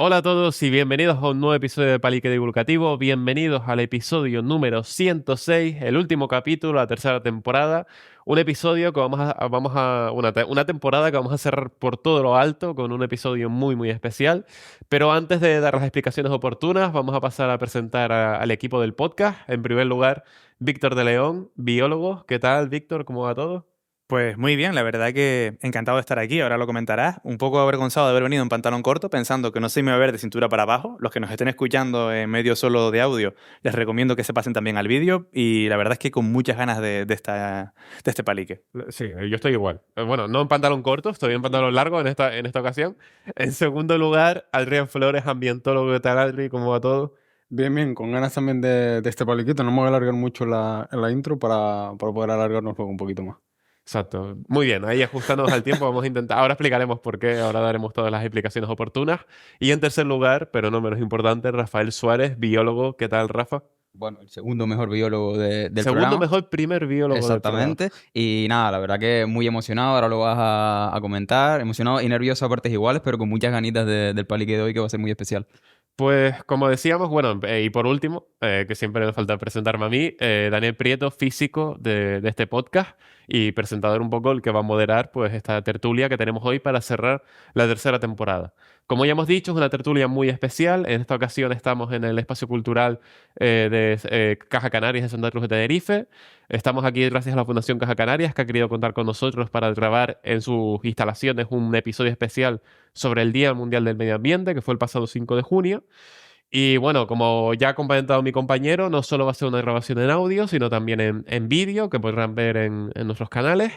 Hola a todos y bienvenidos a un nuevo episodio de Palique Divulgativo. Bienvenidos al episodio número 106, el último capítulo, la tercera temporada. Un episodio que una temporada que vamos a cerrar por todo lo alto con un episodio muy especial. Pero antes de dar las explicaciones oportunas, vamos a pasar a presentar al equipo del podcast. En primer lugar, Víctor de León, biólogo. ¿Qué tal, Víctor? ¿Cómo va todo? Pues muy bien, la verdad que encantado de estar aquí, ahora lo comentarás. Un poco avergonzado de haber venido en pantalón corto, pensando que no se me iba a ver de cintura para abajo. Los que nos estén escuchando en medio solo de audio, les recomiendo que se pasen también al vídeo. Y la verdad es que con muchas ganas de este palique. Sí, yo estoy igual. Bueno, no en pantalón corto, estoy en pantalón largo en esta ocasión. En segundo lugar, Adrián Flores, ambientólogo. ¿Qué tal, Adri? ¿Cómo va todo? Bien, bien, con ganas también de este paliquito. No me voy a alargar mucho en la intro para poder alargarnos luego un poquito más. Exacto. Muy bien, ahí ajustándonos al tiempo, vamos a intentar. Ahora explicaremos por qué, ahora daremos todas las explicaciones oportunas. Y en tercer lugar, pero no menos importante, Rafael Suárez, biólogo. ¿Qué tal, Rafa? Bueno, el segundo mejor biólogo del Segundo programa. mejor primer biólogo del programa. Exactamente. Y nada, la verdad que muy emocionado, ahora lo vas a comentar. Emocionado y nervioso a partes iguales, pero con muchas ganitas del palique de hoy que va a ser muy especial. Pues como decíamos, bueno, y por último, que siempre me falta presentarme a mí, Daniel Prieto, físico de este podcast y presentador un poco el que va a moderar pues esta tertulia que tenemos hoy para cerrar la tercera temporada. Como ya hemos dicho, es una tertulia muy especial. En esta ocasión estamos en el espacio cultural de Caja Canarias de Santa Cruz de Tenerife. Estamos aquí gracias a la Fundación Caja Canarias, que ha querido contar con nosotros para grabar en sus instalaciones un episodio especial sobre el Día Mundial del Medio Ambiente, que fue el pasado 5 de junio. Y bueno, como ya ha comentado mi compañero, no solo va a ser una grabación en audio, sino también en vídeo, que podrán ver en nuestros canales.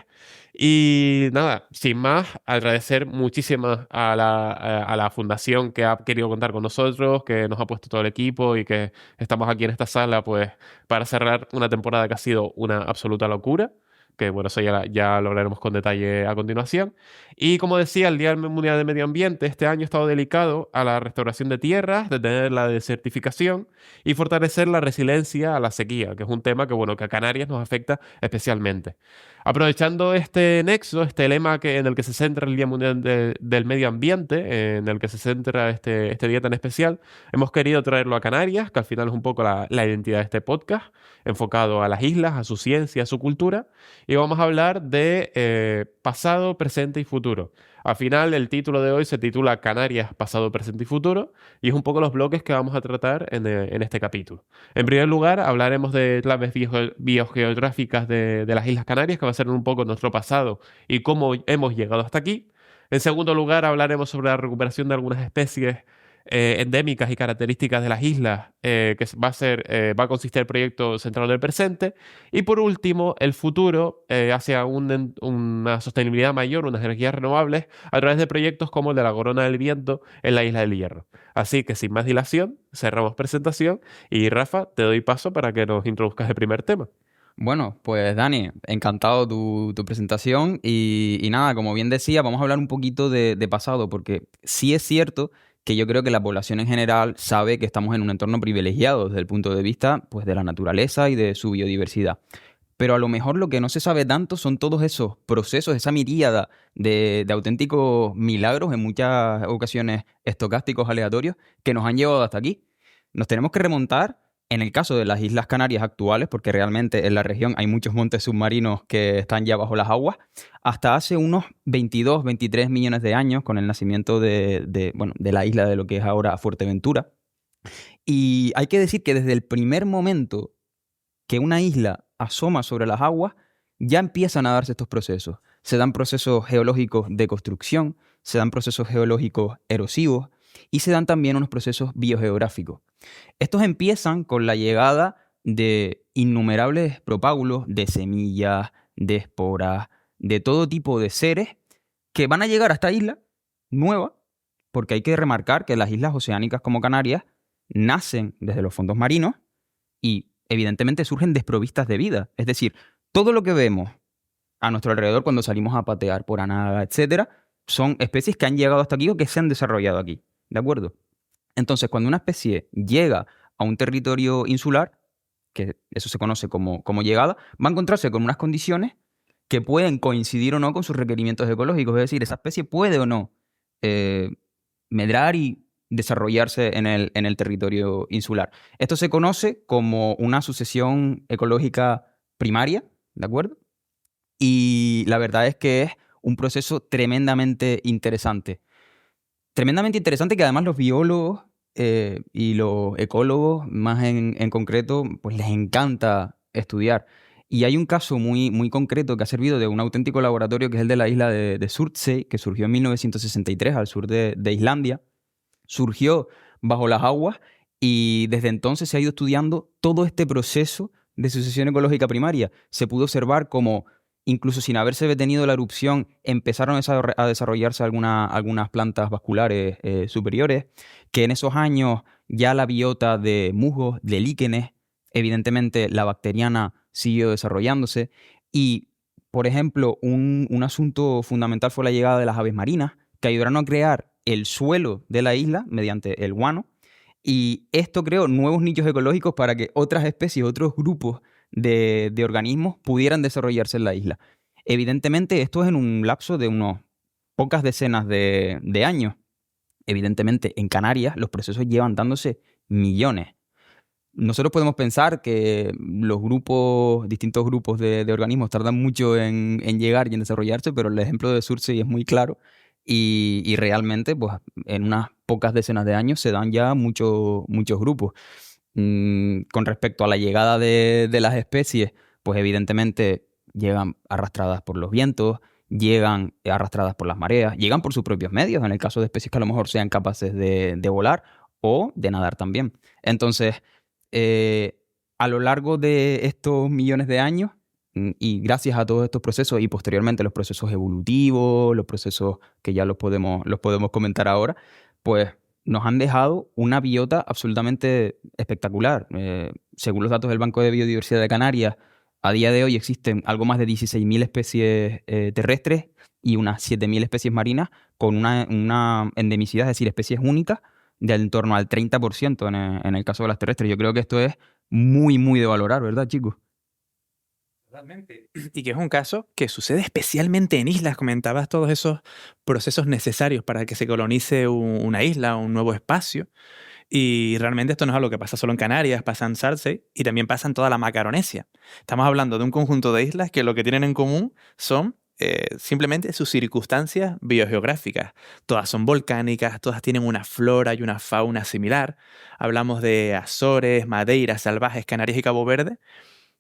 Y nada, sin más, agradecer muchísimo a la fundación que ha querido contar con nosotros, que nos ha puesto todo el equipo y que estamos aquí en esta sala, pues, para cerrar una temporada que ha sido una absoluta locura. Que bueno, eso ya lo hablaremos con detalle a continuación. Y como decía, el Día Mundial del Medio Ambiente este año ha estado dedicado a la restauración de tierras, detener la desertificación y fortalecer la resiliencia a la sequía, que es un tema que, bueno, que a Canarias nos afecta especialmente. Aprovechando este nexo, este lema en el que se centra el Día Mundial del Medio Ambiente, en el que se centra este día tan especial, hemos querido traerlo a Canarias, que al final es un poco la identidad de este podcast, enfocado a las islas, a su ciencia, a su cultura, y vamos a hablar de pasado, presente y futuro. Al final, el título de hoy se titula Canarias, pasado, presente y futuro, y es un poco los bloques que vamos a tratar en este capítulo. En primer lugar, hablaremos de claves biogeográficas de las Islas Canarias, que va a ser un poco nuestro pasado y cómo hemos llegado hasta aquí. En segundo lugar, hablaremos sobre la recuperación de algunas especies endémicas y características de las islas, va a consistir el proyecto centrado en el presente. Y por último, el futuro hacia una sostenibilidad mayor, unas energías renovables, a través de proyectos como el de la Corona del Viento en la Isla del Hierro. Así que sin más dilación, cerramos presentación y Rafa, te doy paso para que nos introduzcas el primer tema. Bueno, pues Dani, encantado tu presentación y nada, como bien decía, vamos a hablar un poquito de pasado, porque sí es cierto que yo creo que la población en general sabe que estamos en un entorno privilegiado desde el punto de vista pues, de la naturaleza y de su biodiversidad. Pero a lo mejor lo que no se sabe tanto son todos esos procesos, esa miríada de auténticos milagros, en muchas ocasiones estocásticos aleatorios, que nos han llevado hasta aquí. Nos tenemos que remontar, en el caso de las Islas Canarias actuales, porque realmente en la región hay muchos montes submarinos que están ya bajo las aguas, hasta hace unos 22, 23 millones de años, con el nacimiento de la isla de lo que es ahora Fuerteventura. Y hay que decir que desde el primer momento que una isla asoma sobre las aguas, ya empiezan a darse estos procesos. Se dan procesos geológicos de construcción, se dan procesos geológicos erosivos y se dan también unos procesos biogeográficos. Estos empiezan con la llegada de innumerables propágulos, de semillas, de esporas, de todo tipo de seres que van a llegar a esta isla nueva, porque hay que remarcar que las islas oceánicas como Canarias nacen desde los fondos marinos y evidentemente surgen desprovistas de vida. Es decir, todo lo que vemos a nuestro alrededor cuando salimos a patear por Anaga, etcétera, son especies que han llegado hasta aquí o que se han desarrollado aquí. ¿De acuerdo? Entonces, cuando una especie llega a un territorio insular, que eso se conoce como llegada, va a encontrarse con unas condiciones que pueden coincidir o no con sus requerimientos ecológicos. Es decir, esa especie puede o no medrar y desarrollarse en el territorio insular. Esto se conoce como una sucesión ecológica primaria, ¿de acuerdo? Y la verdad es que es un proceso tremendamente interesante. Tremendamente interesante que además los biólogos y los ecólogos, más en concreto, pues les encanta estudiar. Y hay un caso muy, muy concreto que ha servido de un auténtico laboratorio, que es el de la isla de Surtsey, que surgió en 1963 al sur de Islandia. Surgió bajo las aguas y desde entonces se ha ido estudiando todo este proceso de sucesión ecológica primaria. Se pudo observar cómo, incluso sin haberse detenido la erupción, empezaron a desarrollarse algunas plantas vasculares superiores, que en esos años ya la biota de musgos, de líquenes, evidentemente la bacteriana siguió desarrollándose. Y, por ejemplo, un asunto fundamental fue la llegada de las aves marinas, que ayudaron a crear el suelo de la isla mediante el guano. Y esto creó nuevos nichos ecológicos para que otras especies, otros grupos de organismos pudieran desarrollarse en la isla. Evidentemente, esto es en un lapso de unos pocas decenas de años. Evidentemente, en Canarias los procesos llevan dándose millones. Nosotros podemos pensar que los distintos grupos de organismos tardan mucho en llegar y en desarrollarse, pero el ejemplo de Surtsey es muy claro y realmente, pues, en unas pocas decenas de años se dan ya muchos grupos. Con respecto a la llegada de las especies, pues evidentemente llegan arrastradas por los vientos, llegan arrastradas por las mareas, llegan por sus propios medios, en el caso de especies que a lo mejor sean capaces de volar o de nadar también. Entonces, a lo largo de estos millones de años, y gracias a todos estos procesos y posteriormente los procesos evolutivos, los procesos que ya los podemos comentar ahora, pues nos han dejado una biota absolutamente espectacular. Según los datos del Banco de Biodiversidad de Canarias, a día de hoy existen algo más de 16.000 especies terrestres y unas 7.000 especies marinas con una endemicidad, es decir, especies únicas, de en torno al 30% en el caso de las terrestres. Yo creo que esto es muy, muy de valorar, ¿verdad, chicos? Totalmente. Y que es un caso que sucede especialmente en islas. Comentabas todos esos procesos necesarios para que se colonice una isla, un nuevo espacio. Y realmente esto no es algo que pasa solo en Canarias, pasa en Surtsey y también pasa en toda la Macaronesia. Estamos hablando de un conjunto de islas que lo que tienen en común son simplemente sus circunstancias biogeográficas. Todas son volcánicas, todas tienen una flora y una fauna similar. Hablamos de Azores, Madeira, Salvajes, Canarias y Cabo Verde.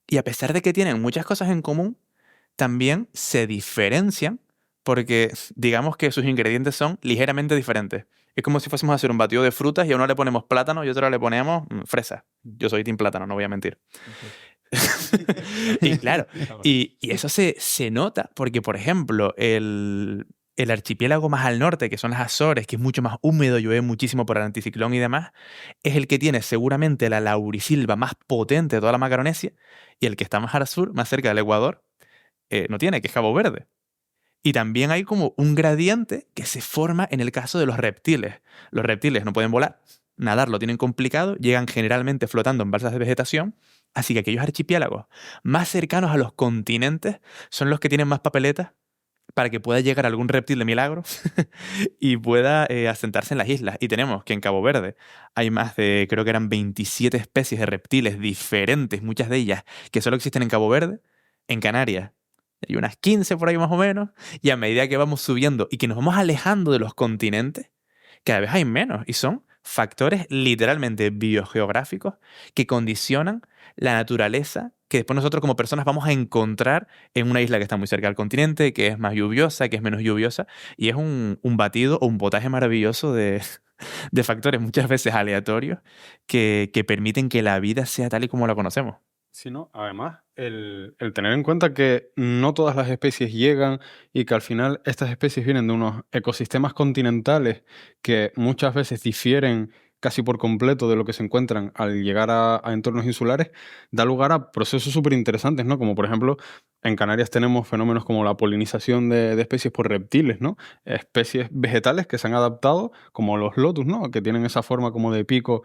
Y a pesar de que tienen muchas cosas en común, también se diferencian porque digamos que sus ingredientes son ligeramente diferentes. Es como si fuésemos a hacer un batido de frutas y a uno le ponemos plátano y a otro le ponemos fresa. Yo soy team plátano, no voy a mentir. Y claro, y eso se nota porque, por ejemplo, el archipiélago más al norte, que son las Azores, que es mucho más húmedo, llueve muchísimo por el anticiclón y demás, es el que tiene seguramente la laurisilva más potente de toda la Macaronesia, y el que está más al sur, más cerca del Ecuador, no tiene, que es Cabo Verde. Y también hay como un gradiente que se forma en el caso de los reptiles. Los reptiles no pueden volar, nadar lo tienen complicado, llegan generalmente flotando en balsas de vegetación, así que aquellos archipiélagos más cercanos a los continentes son los que tienen más papeletas para que pueda llegar algún reptil de milagro y pueda asentarse en las islas. Y tenemos que en Cabo Verde hay más de, creo que eran 27 especies de reptiles diferentes, muchas de ellas que solo existen en Cabo Verde. En Canarias hay unas 15 por ahí más o menos, y a medida que vamos subiendo y que nos vamos alejando de los continentes, cada vez hay menos, y son factores literalmente biogeográficos que condicionan la naturaleza que después nosotros como personas vamos a encontrar en una isla que está muy cerca del continente, que es más lluviosa, que es menos lluviosa, y es un batido o un potaje maravilloso de factores muchas veces aleatorios que permiten que la vida sea tal y como la conocemos. Sí, ¿no? Además, el tener en cuenta que no todas las especies llegan y que al final estas especies vienen de unos ecosistemas continentales que muchas veces difieren casi por completo de lo que se encuentran al llegar a entornos insulares, da lugar a procesos súper interesantes, ¿no? Como por ejemplo, en Canarias tenemos fenómenos como la polinización de especies por reptiles, ¿no? Especies vegetales que se han adaptado, como los lotus, ¿no? Que tienen esa forma como de pico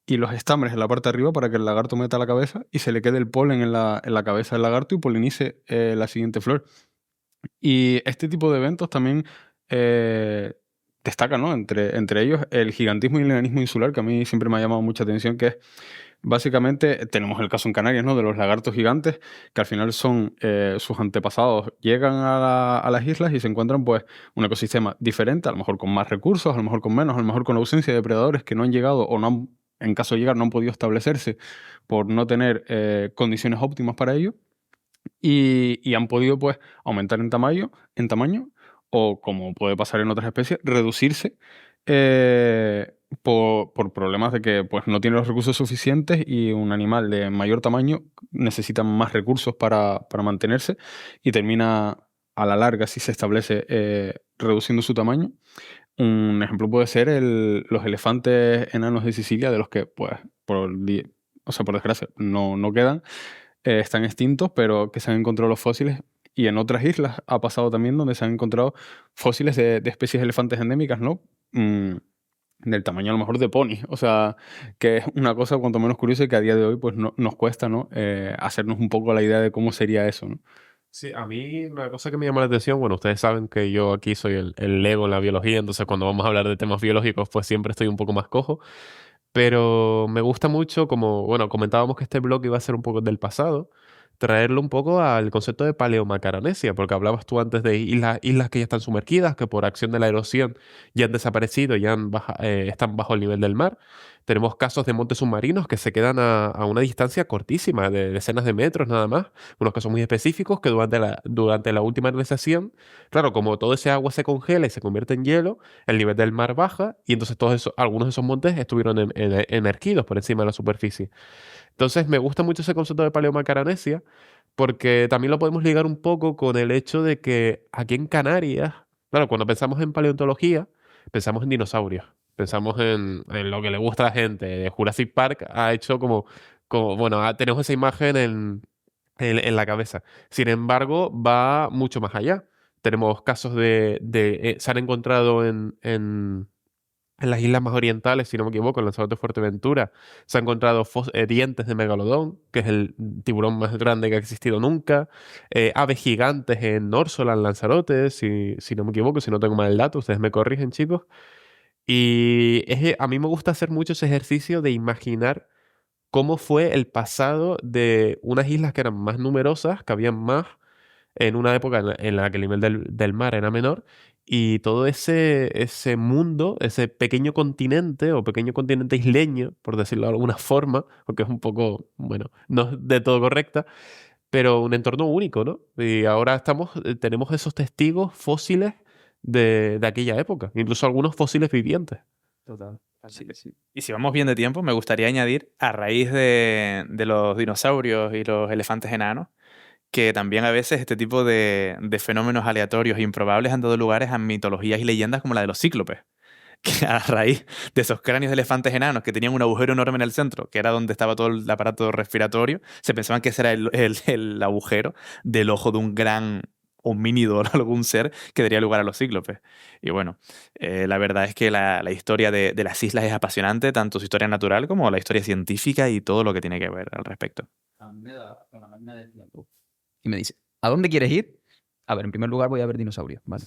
y los estambres en la parte de arriba para que el lagarto meta la cabeza y se le quede el polen en la cabeza del lagarto y polinice la siguiente flor. Y este tipo de eventos también destacan, ¿no? Entre ellos el gigantismo y el enanismo insular, que a mí siempre me ha llamado mucha atención, que es básicamente, tenemos el caso en Canarias, ¿no? De los lagartos gigantes, que al final son sus antepasados, llegan a las islas y se encuentran pues un ecosistema diferente, a lo mejor con más recursos, a lo mejor con menos, a lo mejor con ausencia de depredadores que no han llegado o no han, en caso de llegar, no han podido establecerse por no tener condiciones óptimas para ello. Y han podido pues aumentar en tamaño o, como puede pasar en otras especies, reducirse por problemas de que pues, no tiene los recursos suficientes y un animal de mayor tamaño necesita más recursos para mantenerse y termina a la larga, si se establece, reduciendo su tamaño. Un ejemplo puede ser los elefantes enanos de Sicilia, de los que, pues, por desgracia, no quedan. Están extintos, pero que se han encontrado los fósiles. Y en otras islas ha pasado también donde se han encontrado fósiles de especies de elefantes endémicas, ¿no? Del tamaño a lo mejor de pony. O sea, que es una cosa cuanto menos curiosa y que a día de hoy pues nos cuesta, ¿no? Hacernos un poco la idea de cómo sería eso, ¿no? Sí, a mí una cosa que me llama la atención, bueno, ustedes saben que yo aquí soy el Lego en la biología, entonces cuando vamos a hablar de temas biológicos, pues siempre estoy un poco más cojo, pero me gusta mucho, como, bueno, comentábamos que este blog iba a ser un poco del pasado, traerlo un poco al concepto de paleomacaronesia, porque hablabas tú antes de islas que ya están sumergidas, que por acción de la erosión ya han desaparecido, están bajo el nivel del mar. Tenemos casos de montes submarinos que se quedan a una distancia cortísima, de decenas de metros nada más, unos casos muy específicos que durante la última glaciación, claro, como todo ese agua se congela y se convierte en hielo, el nivel del mar baja y entonces algunos de esos montes estuvieron emergidos por encima de la superficie. Entonces me gusta mucho ese concepto de paleomacaronesia porque también lo podemos ligar un poco con el hecho de que aquí en Canarias, claro, cuando pensamos en paleontología, pensamos en dinosaurios, pensamos en lo que le gusta a la gente. De Jurassic Park ha hecho bueno, tenemos esa imagen en la cabeza. Sin embargo, va mucho más allá. Tenemos casos se han encontrado en las islas más orientales, si no me equivoco, en Lanzarote de Fuerteventura, se han encontrado dientes de megalodón, que es el tiburón más grande que ha existido nunca. Aves gigantes en Nórsola, en Lanzarote, si no me equivoco, si no tengo mal el dato, ustedes me corrigen, chicos. Y a mí me gusta hacer mucho ese ejercicio de imaginar cómo fue el pasado de unas islas que eran más numerosas, que habían más en una época en la que el nivel del mar era menor, y todo ese mundo, ese pequeño continente o pequeño continente isleño, por decirlo de alguna forma, porque es un poco, bueno, no es de todo correcta, pero un entorno único, ¿no? Y ahora tenemos esos testigos fósiles de aquella época, incluso algunos fósiles vivientes. Total. Sí, sí. Y si vamos bien de tiempo, me gustaría añadir, a raíz de los dinosaurios y los elefantes enanos, que también a veces este tipo de fenómenos aleatorios e improbables han dado lugares a mitologías y leyendas como la de los cíclopes. Que a raíz de esos cráneos de elefantes enanos que tenían un agujero enorme en el centro, que era donde estaba todo el aparato respiratorio, se pensaban que ese era el agujero del ojo de un gran homínido o algún ser que daría lugar a los cíclopes. Y bueno, la verdad es que la historia de las islas es apasionante, tanto su historia natural como la historia científica y todo lo que tiene que ver al respecto. Y me dice, ¿a dónde quieres ir? A ver, en primer lugar voy a ver dinosaurios, ¿vale?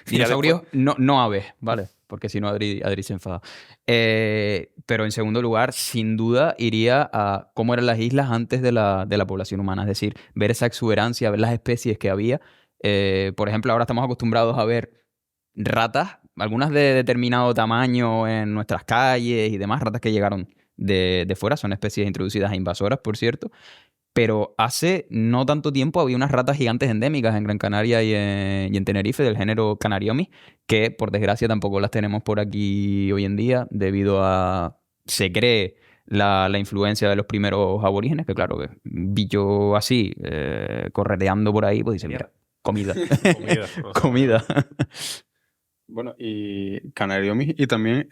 Dinosaurios, no aves, ¿vale? Porque si no Adri se enfada. Pero en segundo lugar, sin duda, iría a cómo eran las islas antes de la población humana. Es decir, ver esa exuberancia, ver las especies que había. Por ejemplo, ahora estamos acostumbrados a ver ratas, algunas de determinado tamaño en nuestras calles y demás, ratas que llegaron de fuera, son especies introducidas e invasoras, por cierto. Pero hace no tanto tiempo había unas ratas gigantes endémicas en Gran Canaria y en Tenerife del género Canariomis, que por desgracia tampoco las tenemos por aquí hoy en día debido a, se cree, la influencia de los primeros aborígenes, que claro, que un bicho así, correteando por ahí, pues dice, mira, comida. Comida. Bueno, y Canariomis y también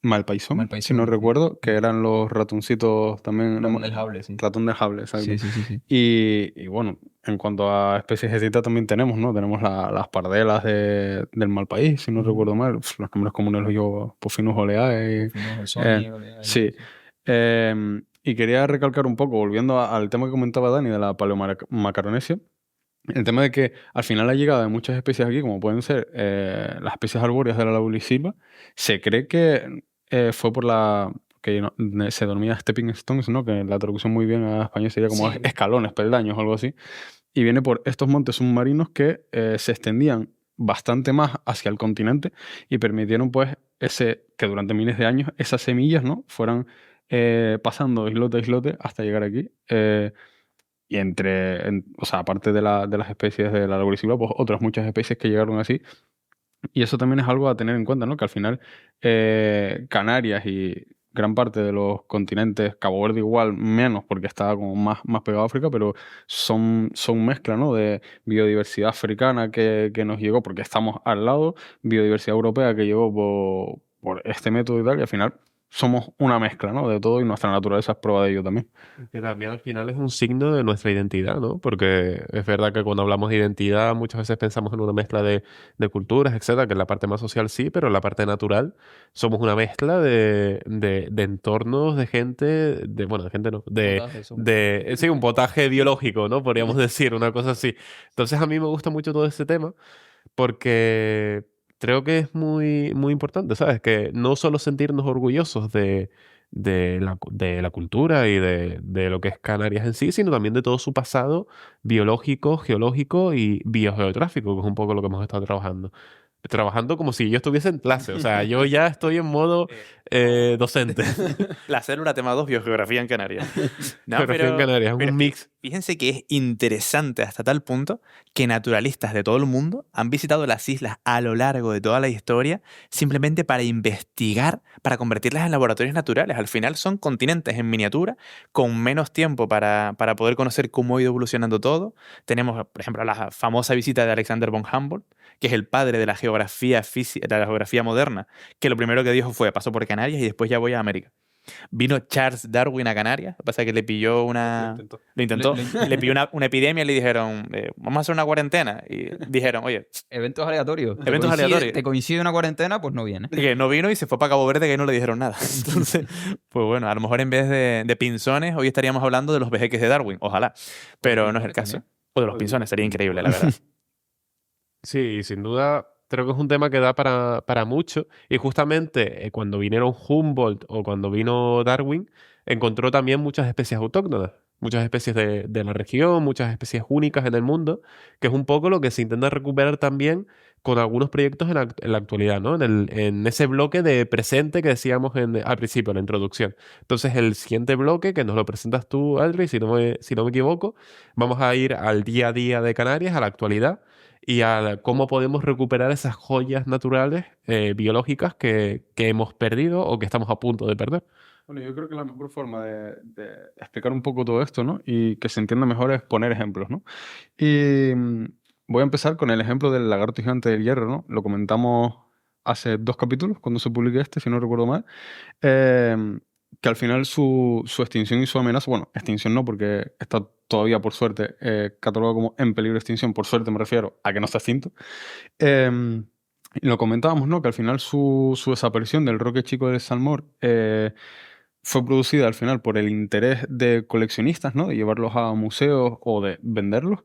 Malpaisón, si no sí. recuerdo, que eran los ratoncitos también. Ratón del Hable, sí. Ratón del Hable, exacto. Sí. Y bueno, en cuanto a especies extintas también tenemos, ¿no? Tenemos las pardelas del Malpaís, si no recuerdo mal. Los nombres comunes los digo Pufinus oleae. Sí. Y quería recalcar un poco, volviendo al tema que comentaba Dani de la paleomacaronesia, El tema de que al final la llegada de muchas especies aquí, como pueden ser las especies arbóreas de la laurisilva, se cree que fue por la... que se denomina stepping stones, ¿no? Que la traducción muy bien a español sería como Sí. escalones, peldaños o algo así. Y viene por estos montes submarinos que se extendían bastante más hacia el continente y permitieron pues que durante miles de años esas semillas, ¿no? fueran pasando islote a islote hasta llegar aquí. Y o sea, aparte de las especies de la laurisilva, pues otras muchas especies que llegaron así. Y eso también es algo a tener en cuenta, ¿no? Que al final Canarias y gran parte de los continentes, Cabo Verde igual, menos porque está como más pegado a África, pero son mezcla, ¿no? De biodiversidad africana que nos llegó porque estamos al lado, biodiversidad europea que llegó por este método y tal, y al final somos una mezcla, ¿no? De todo y nuestra naturaleza es prueba de ello también. Que también al final es un signo de nuestra identidad, ¿no? Porque es verdad que cuando hablamos de identidad muchas veces pensamos en una mezcla de culturas, etcétera, que en la parte más social sí, pero en la parte natural somos una mezcla de entornos, de gente, bueno, de gente no, Potaje somos. sí, un potaje biológico, ¿no? Podríamos decir, una cosa así. Entonces a mí me gusta mucho todo este tema porque creo que es muy, muy importante, ¿sabes? Que no solo sentirnos orgullosos de la cultura y de lo que es Canarias en sí, sino también de todo su pasado biológico, geológico y biogeográfico, que es un poco lo que hemos estado trabajando. Trabajando como si yo estuviese en clase, o sea, yo ya estoy en modo docente. La célula tema 2, biogeografía en Canarias. No, Geografía en Canarias, es pero un mix. fíjense que es interesante hasta tal punto que naturalistas de todo el mundo han visitado las islas a lo largo de toda la historia simplemente para investigar, para convertirlas en laboratorios naturales. Al final son continentes en miniatura, con menos tiempo para poder conocer cómo ha ido evolucionando todo. Tenemos, por ejemplo, la famosa visita de Alexander von Humboldt, que es el padre de la geografía, de la geografía moderna, que lo primero que dijo fue, paso por Canarias y después ya voy a América. Vino Charles Darwin a Canarias, lo que pasa es que le pilló una... Lo intentó. Le pilló una epidemia y le dijeron, vamos a hacer una cuarentena. Y dijeron, oye, Eventos aleatorios. Eventos aleatorios. Te coincide una cuarentena, pues no viene. que no vino y se fue para Cabo Verde que ahí no le dijeron nada. Entonces, pues bueno, a lo mejor en vez de pinzones, hoy estaríamos hablando de los vejeques de Darwin, ojalá. Pero no es el caso. O de los pinzones, sería increíble, la verdad. Sí, sin duda, creo que es un tema que da para mucho. Y justamente cuando vinieron Humboldt o cuando vino Darwin, encontró también muchas especies autóctonas, muchas especies de la región, muchas especies únicas en el mundo, que es un poco lo que se intenta recuperar también con algunos proyectos en la actualidad, ¿no? En ese bloque de presente que decíamos al principio, en la introducción. Entonces, el siguiente bloque, que nos lo presentas tú, Aldri, si no me equivoco, vamos a ir al día a día de Canarias, a la actualidad y a cómo podemos recuperar esas joyas naturales biológicas que hemos perdido o que estamos a punto de perder. Bueno, yo creo que la mejor forma de explicar un poco todo esto, ¿no? Y que se entienda mejor es poner ejemplos, ¿no? Y voy a empezar con el ejemplo del lagarto gigante del hierro, ¿no? Lo comentamos hace 2 capítulos, cuando se publique este, si no recuerdo mal. Que al final su extinción y su amenaza, bueno, extinción no, porque está todavía, por suerte, catalogado como en peligro de extinción. Por suerte me refiero a que no está extinto. Y lo comentábamos, ¿no? Que al final su desaparición del Roque Chico del Salmón fue producida al final por el interés de coleccionistas, ¿no? De llevarlos a museos o de venderlos.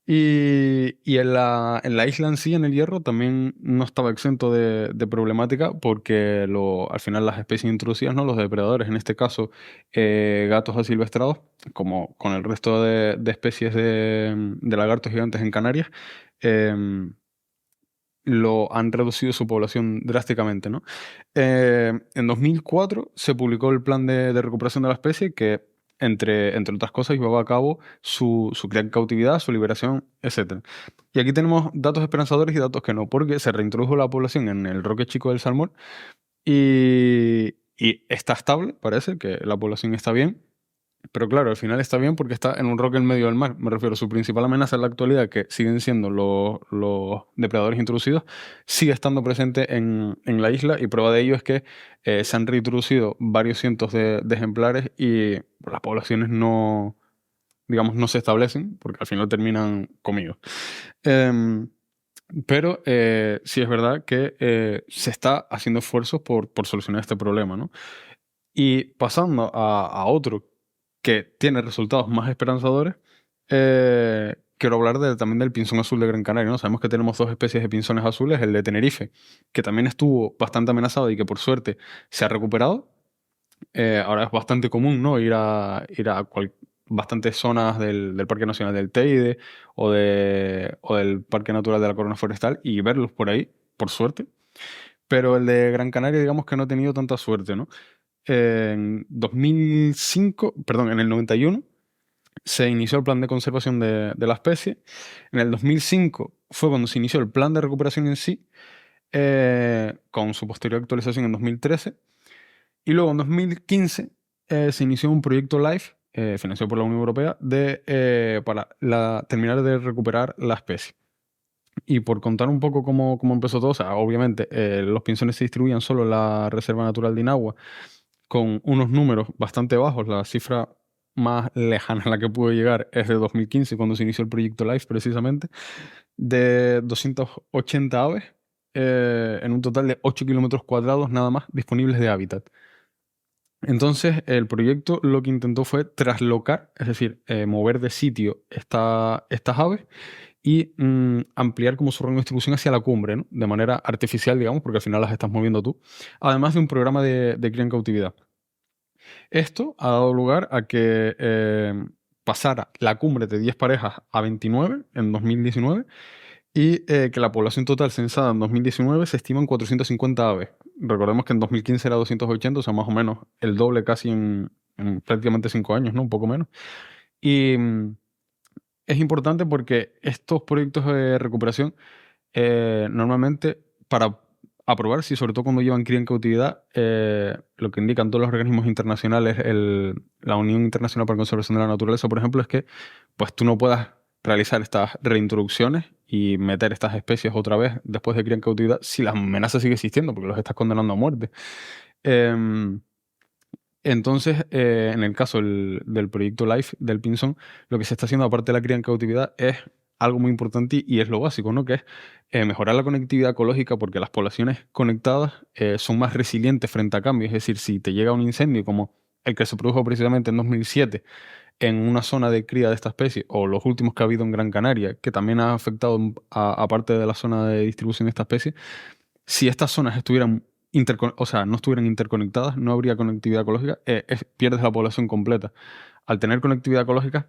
Y en la isla en sí, en el Hierro, también no estaba exento de problemática porque al final las especies introducidas, ¿no? Los depredadores, en este caso gatos asilvestrados, como con el resto de especies de lagartos gigantes en Canarias, lo han reducido su población drásticamente, ¿no? En 2004 se publicó el plan de recuperación de la especie que, entre otras cosas, llevaba a cabo su cría en cautividad, su liberación, etc. Y aquí tenemos datos esperanzadores y datos que no, porque se reintrodujo la población en el Roque Chico del Salmón y está estable, parece que la población está bien. Pero claro, al final está bien porque está en un roque en medio del mar. Me refiero, su principal amenaza en la actualidad, que siguen siendo los depredadores introducidos, sigue estando presente en la isla y prueba de ello es que se han reintroducido varios cientos de ejemplares y las poblaciones no, digamos, no se establecen porque al final terminan comidos. Pero sí es verdad que se está haciendo esfuerzos por solucionar este problema, ¿no? Y pasando a otro que tiene resultados más esperanzadores, quiero hablar también del pinzón azul de Gran Canaria, ¿no? Sabemos que tenemos 2 especies de pinzones azules, el de Tenerife, que también estuvo bastante amenazado y que por suerte se ha recuperado. Ahora es bastante común, ¿no? Ir a bastantes zonas del Parque Nacional del Teide o del Parque Natural de la Corona Forestal y verlos por ahí, por suerte. Pero el de Gran Canaria, digamos que no ha tenido tanta suerte, ¿no? En 2005, perdón, en el 91 se inició el plan de conservación de la especie. En el 2005 fue cuando se inició el plan de recuperación en sí, con su posterior actualización en 2013. Y luego en 2015 se inició un proyecto LIFE, financiado por la Unión Europea, para terminar de recuperar la especie. Y por contar un poco cómo empezó todo, o sea, obviamente los pinzones se distribuían solo en la Reserva Natural de Inagua, con unos números bastante bajos. La cifra más lejana a la que pudo llegar es de 2015, cuando se inició el proyecto LIFE, precisamente, de 280 aves, en un total de 8 kilómetros cuadrados nada más disponibles de hábitat. Entonces, el proyecto lo que intentó fue traslocar, es decir, mover de sitio estas aves y ampliar como su rango de distribución hacia la cumbre, ¿no? De manera artificial, digamos, porque al final las estás moviendo tú, además de un programa de cría en cautividad. Esto ha dado lugar a que pasara la cumbre de 10 parejas a 29 en 2019 y que la población total censada en 2019 se estima en 450 aves. Recordemos que en 2015 era 280, o sea, más o menos el doble casi en prácticamente 5 años, ¿no? Un poco menos. Y es importante porque estos proyectos de recuperación normalmente para aprobar, sí, sobre todo cuando llevan cría en cautividad, lo que indican todos los organismos internacionales, la Unión Internacional para la Conservación de la Naturaleza, por ejemplo, es que pues tú no puedas realizar estas reintroducciones y meter estas especies otra vez después de cría en cautividad si la amenaza sigue existiendo, porque los estás condenando a muerte. Entonces, en el caso del proyecto LIFE del pinzón, lo que se está haciendo, aparte de la cría en cautividad, es algo muy importante y es lo básico, ¿no? Que es mejorar la conectividad ecológica, porque las poblaciones conectadas son más resilientes frente a cambios. Es decir, si te llega un incendio como el que se produjo precisamente en 2007 en una zona de cría de esta especie, o los últimos que ha habido en Gran Canaria, que también ha afectado a parte de la zona de distribución de esta especie, si estas zonas estuvieran no estuvieran interconectadas, no habría conectividad ecológica, pierdes la población completa. Al tener conectividad ecológica,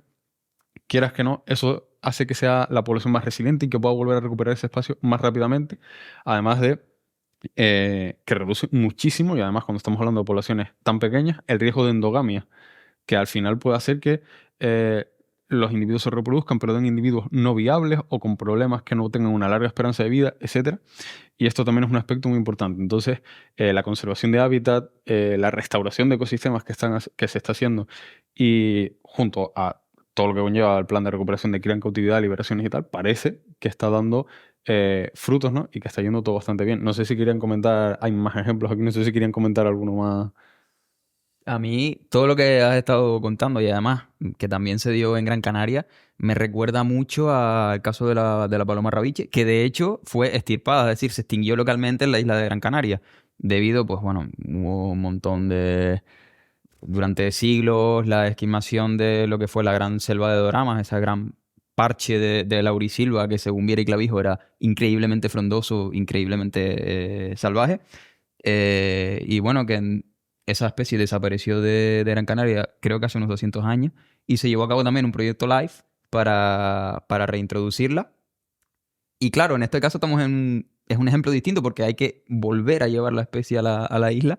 quieras que no, eso hace que sea la población más resiliente y que pueda volver a recuperar ese espacio más rápidamente, además de que reduce muchísimo, y además cuando estamos hablando de poblaciones tan pequeñas, el riesgo de endogamia, que al final puede hacer que los individuos se reproduzcan, pero den individuos no viables o con problemas que no tengan una larga esperanza de vida, etc. Y esto también es un aspecto muy importante. Entonces, la conservación de hábitat, la restauración de ecosistemas que se está haciendo, y junto a todo lo que conlleva el plan de recuperación de cría en cautividad, liberaciones y tal, parece que está dando frutos, ¿no? Y que está yendo todo bastante bien. No sé si querían comentar, hay más ejemplos aquí, no sé si querían comentar alguno más. A mí, todo lo que has estado contando y además que también se dio en Gran Canaria, me recuerda mucho al caso de la paloma rabiche, que de hecho fue extirpada, es decir, se extinguió localmente en la isla de Gran Canaria, debido, pues bueno, hubo un montón de... Durante siglos, la esquimación de lo que fue la gran selva de Doramas, esa gran parche de laurisilva que según Viera y Clavijo era increíblemente frondoso, increíblemente salvaje. Y bueno, que esa especie desapareció de Gran Canaria creo que hace unos 200 años y se llevó a cabo también un proyecto LIFE para reintroducirla. Y claro, en este caso es un ejemplo distinto porque hay que volver a llevar la especie a la isla.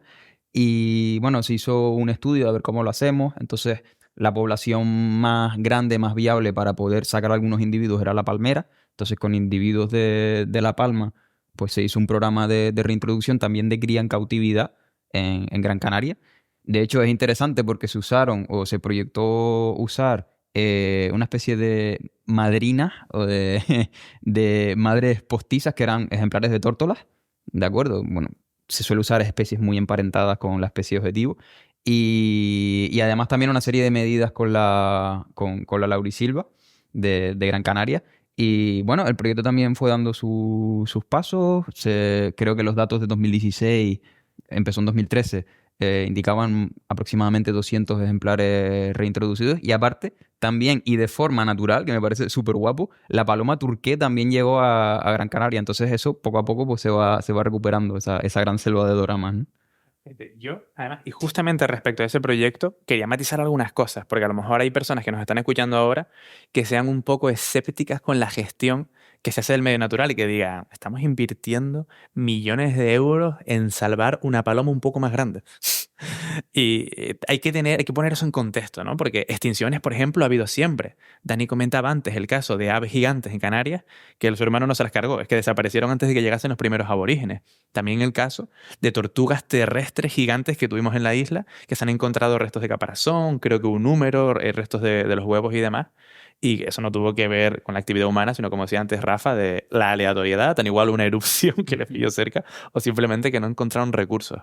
Y bueno, se hizo un estudio a ver cómo lo hacemos. Entonces, la población más grande, más viable para poder sacar algunos individuos era la palmera. Entonces, con individuos de la palma, pues se hizo un programa de reintroducción también de cría en cautividad en Gran Canaria. De hecho, es interesante porque se usaron o se proyectó usar una especie de madrinas o de madres postizas que eran ejemplares de tórtolas, ¿de acuerdo? Bueno, se suele usar especies muy emparentadas con la especie objetivo y además también una serie de medidas con la laurisilva de Gran Canaria. Y bueno, el proyecto también fue dando sus pasos. Creo que los datos de 2016, empezó en 2013, indicaban aproximadamente 200 ejemplares reintroducidos. Y aparte, también, y de forma natural, que me parece súper guapo, la paloma turqué también llegó a Gran Canaria. Entonces eso, poco a poco, pues se va recuperando esa gran selva de doramas, ¿no? Yo, además, y justamente respecto a ese proyecto, quería matizar algunas cosas, porque a lo mejor hay personas que nos están escuchando ahora que sean un poco escépticas con la gestión que se hace del medio natural y que digan, estamos invirtiendo millones de euros en salvar una paloma un poco más grande. Y hay que poner eso en contexto, ¿no? Porque extinciones, por ejemplo, ha habido siempre. Dani comentaba antes el caso de aves gigantes en Canarias, que el ser humano no se las cargó, es que desaparecieron antes de que llegasen los primeros aborígenes. También el caso de tortugas terrestres gigantes que tuvimos en la isla, que se han encontrado restos de caparazón, creo que un número, restos de los huevos y demás. Y eso no tuvo que ver con la actividad humana, sino como decía antes Rafa, de la aleatoriedad, tan igual una erupción que les pilló cerca, o simplemente que no encontraron recursos.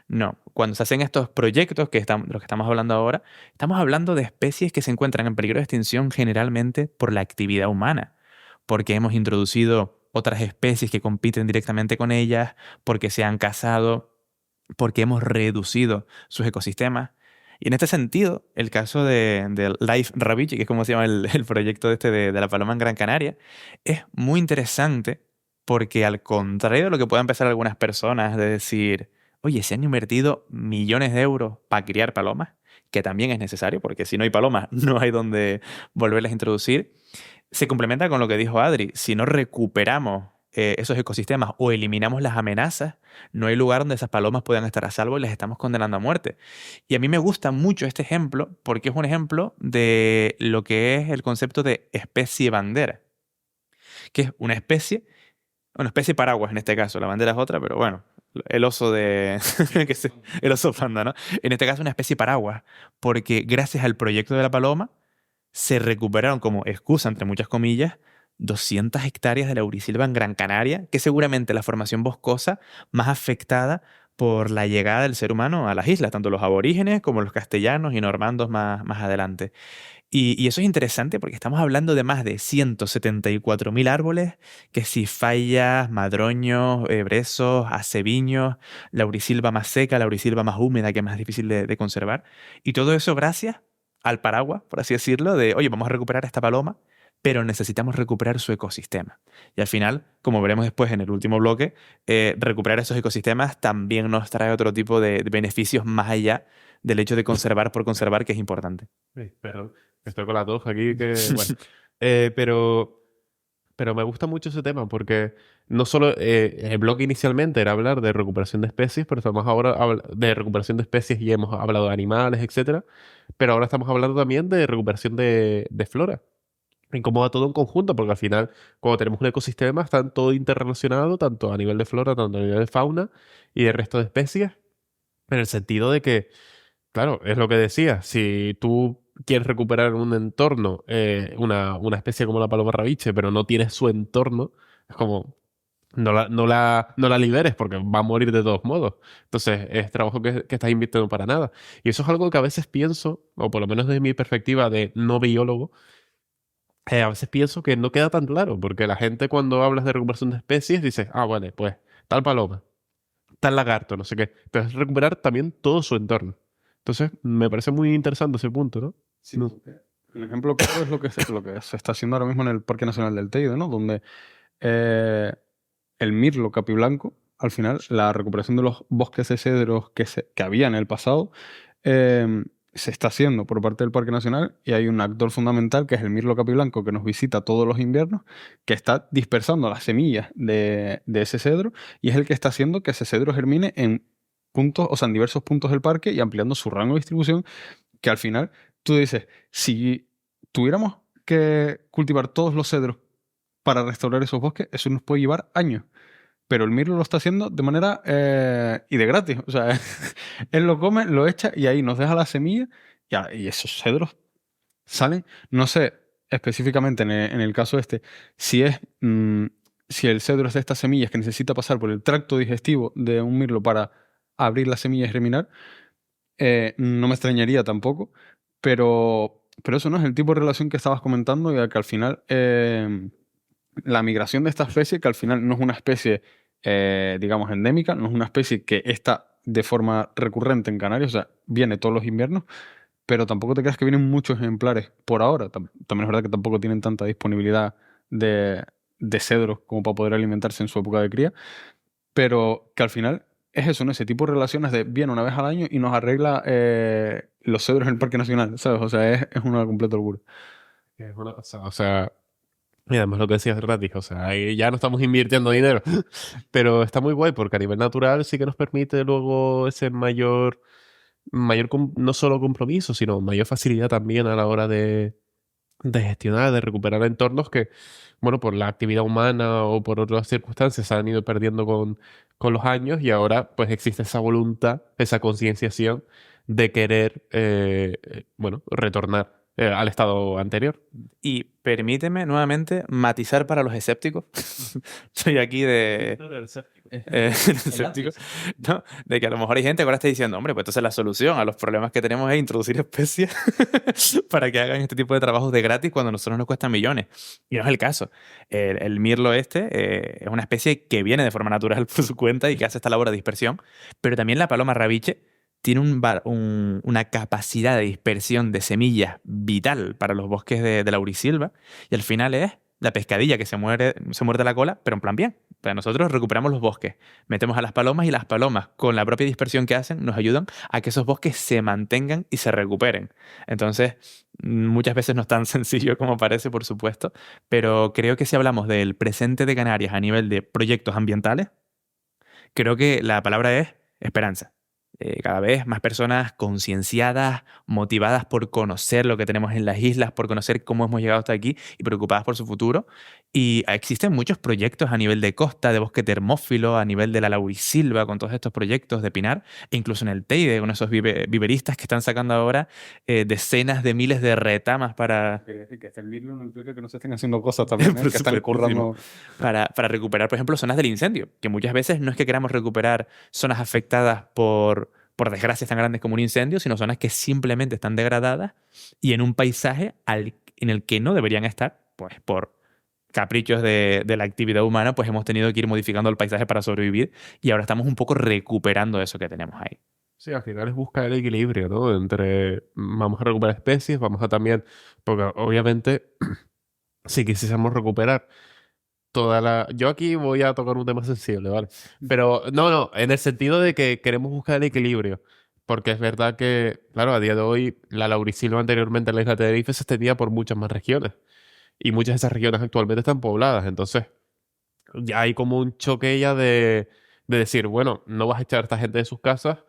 No, cuando se hacen estos proyectos, de los que estamos hablando ahora, estamos hablando de especies que se encuentran en peligro de extinción generalmente por la actividad humana, porque hemos introducido otras especies que compiten directamente con ellas, porque se han cazado, porque hemos reducido sus ecosistemas. Y en este sentido, el caso de Life Ravitch, que es como se llama el proyecto de la paloma en Gran Canaria, es muy interesante porque al contrario de lo que puedan pensar algunas personas de decir, oye, se han invertido millones de euros para criar palomas, que también es necesario, porque si no hay palomas no hay donde volverlas a introducir, se complementa con lo que dijo Adri. Si no recuperamos esos ecosistemas o eliminamos las amenazas, no hay lugar donde esas palomas puedan estar a salvo y las estamos condenando a muerte. Y a mí me gusta mucho este ejemplo porque es un ejemplo de lo que es el concepto de especie bandera, que es una especie paraguas en este caso, la bandera es otra, pero bueno, el oso el oso panda, ¿no? En este caso una especie paraguas, porque gracias al proyecto de la paloma se recuperaron como excusa, entre muchas comillas, 200 hectáreas de laurisilva en Gran Canaria, que es seguramente la formación boscosa más afectada por la llegada del ser humano a las islas, tanto los aborígenes como los castellanos y normandos más adelante. Y eso es interesante porque estamos hablando de más de 174.000 árboles, que si fallas, madroños, brezos, aceviños, laurisilva más seca, laurisilva más húmeda, que es más difícil de conservar. Y todo eso gracias al paraguas, por así decirlo, de, oye, vamos a recuperar esta paloma, pero necesitamos recuperar su ecosistema. Y al final, como veremos después en el último bloque, recuperar esos ecosistemas también nos trae otro tipo de beneficios más allá del hecho de conservar por conservar, que es importante. Perdón, estoy con la tos aquí, que bueno. Pero me gusta mucho ese tema porque no solo el blog inicialmente era hablar de recuperación de especies, pero estamos ahora de recuperación de especies y hemos hablado de animales, etcétera. Pero ahora estamos hablando también de recuperación de flora. Y cómo va todo en conjunto, porque al final, cuando tenemos un ecosistema, está todo interrelacionado, tanto a nivel de flora, tanto a nivel de fauna y de resto de especies, en el sentido de que, claro, es lo que decía, si tú quieres recuperar un entorno, una especie como la paloma rabiche, pero no tienes su entorno, es como, no la liberes porque va a morir de todos modos. Entonces, es trabajo que estás invirtiendo para nada. Y eso es algo que a veces pienso, o por lo menos desde mi perspectiva de no biólogo, a veces pienso que no queda tan claro, porque la gente cuando hablas de recuperación de especies dice, ah, vale, pues tal paloma, tal lagarto, no sé qué. Pero es recuperar también todo su entorno. Entonces, me parece muy interesante ese punto, ¿no? Sí, No. un ejemplo claro es lo que se está haciendo ahora mismo en el Parque Nacional del Teide, ¿no? Donde el mirlo capiblanco, al final, la recuperación de los bosques de cedros que había en el pasado, se está haciendo por parte del Parque Nacional y hay un actor fundamental que es el mirlo capiblanco que nos visita todos los inviernos, que está dispersando las semillas de ese cedro y es el que está haciendo que ese cedro germine en puntos, o sea, en diversos puntos del parque y ampliando su rango de distribución, que al final tú dices, si tuviéramos que cultivar todos los cedros para restaurar esos bosques, eso nos puede llevar años. Pero el mirlo lo está haciendo de manera y de gratis. O sea, él lo come, lo echa y ahí nos deja la semilla y esos cedros salen. No sé específicamente en el caso este si si el cedro es de estas semillas que necesita pasar por el tracto digestivo de un mirlo para abrir la semilla y germinar. No me extrañaría tampoco, pero eso no es el tipo de relación que estabas comentando y que al final la migración de esta especie, que al final no es una especie, digamos, endémica, no es una especie que está de forma recurrente en Canarias, o sea, viene todos los inviernos, pero tampoco te creas que vienen muchos ejemplares por ahora. También es verdad que tampoco tienen tanta disponibilidad de cedros como para poder alimentarse en su época de cría, pero que al final es eso, ¿no? Ese tipo de relaciones de viene una vez al año y nos arregla los cedros en el Parque Nacional, ¿sabes? O sea, es una completa locura. Es una pasada, o sea, y además lo que decías gratis, o sea, ahí ya no estamos invirtiendo dinero, pero está muy guay porque a nivel natural sí que nos permite luego ese no solo compromiso, sino mayor facilidad también a la hora de gestionar, de recuperar entornos que, bueno, por la actividad humana o por otras circunstancias se han ido perdiendo con los años y ahora pues existe esa voluntad, esa concienciación de querer, bueno, retornar al estado anterior. Y permíteme nuevamente matizar para los escépticos. Soy aquí de escéptico. No, de que a lo mejor hay gente que ahora está diciendo, hombre, pues entonces la solución a los problemas que tenemos es introducir especies para que hagan este tipo de trabajos de gratis cuando a nosotros nos cuestan millones. Y no es el caso. El mirlo es una especie que viene de forma natural por su cuenta y que hace esta labor de dispersión, pero también la paloma rabiche tiene una capacidad de dispersión de semillas vital para los bosques de laurisilva y al final es la pescadilla que se muerde la cola, pero en plan bien. O sea, nosotros recuperamos los bosques, metemos a las palomas y las palomas, con la propia dispersión que hacen, nos ayudan a que esos bosques se mantengan y se recuperen. Entonces, muchas veces no es tan sencillo como parece, por supuesto, pero creo que si hablamos del presente de Canarias a nivel de proyectos ambientales, creo que la palabra es esperanza. Cada vez más personas concienciadas, motivadas por conocer lo que tenemos en las islas, por conocer cómo hemos llegado hasta aquí y preocupadas por su futuro. Y existen muchos proyectos a nivel de costa, de bosque termófilo, a nivel de la laurisilva, con todos estos proyectos de pinar, e incluso en el Teide, con esos viveristas que están sacando ahora decenas de miles de retamas para... Que el virus no implica que no se estén haciendo cosas también, que están currando... Para recuperar, por ejemplo, zonas del incendio, que muchas veces no es que queramos recuperar zonas afectadas por desgracias tan grandes como un incendio, sino zonas que simplemente están degradadas y en un paisaje en el que no deberían estar, pues por caprichos de la actividad humana, pues hemos tenido que ir modificando el paisaje para sobrevivir y ahora estamos un poco recuperando eso que tenemos ahí. Sí, al final es buscar el equilibrio, ¿no? Entre vamos a recuperar especies, vamos a también, porque obviamente si quisiésemos recuperar yo aquí voy a tocar un tema sensible, ¿vale? Pero no, en el sentido de que queremos buscar el equilibrio. Porque es verdad que, claro, a día de hoy la laurisilva anteriormente en la isla de Tenerife se extendía por muchas más regiones. Y muchas de esas regiones actualmente están pobladas. Entonces, ya hay como un choque ya de decir, bueno, no vas a echar a esta gente de sus casas,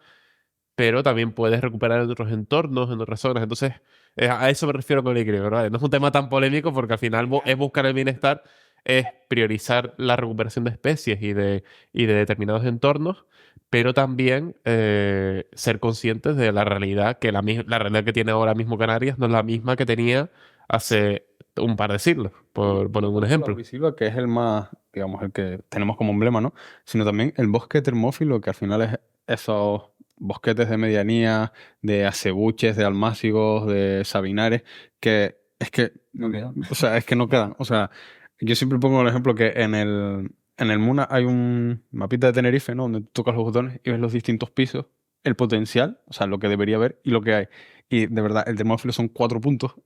pero también puedes recuperar en otros entornos, en otras zonas. Entonces, a eso me refiero con el equilibrio, ¿verdad? No es un tema tan polémico porque al final es buscar el bienestar, es priorizar la recuperación de especies y de determinados entornos, pero también ser conscientes de la realidad, que la realidad que tiene ahora mismo Canarias no es la misma que tenía hace un par de siglos, por poner un ejemplo. La laurisilva, que es el más, digamos, el que tenemos como emblema, ¿no? Sino también el bosque termófilo, que al final es esos bosquetes de medianía, de acebuches, de almácigos, de sabinares, que es que no quedan. O sea, es que no quedan. O sea, yo siempre pongo el ejemplo que en el MUNA hay un mapita de Tenerife, ¿no? Donde tú tocas los botones y ves los distintos pisos, el potencial, o sea, lo que debería haber y lo que hay. Y de verdad, el termófilo son 4 puntos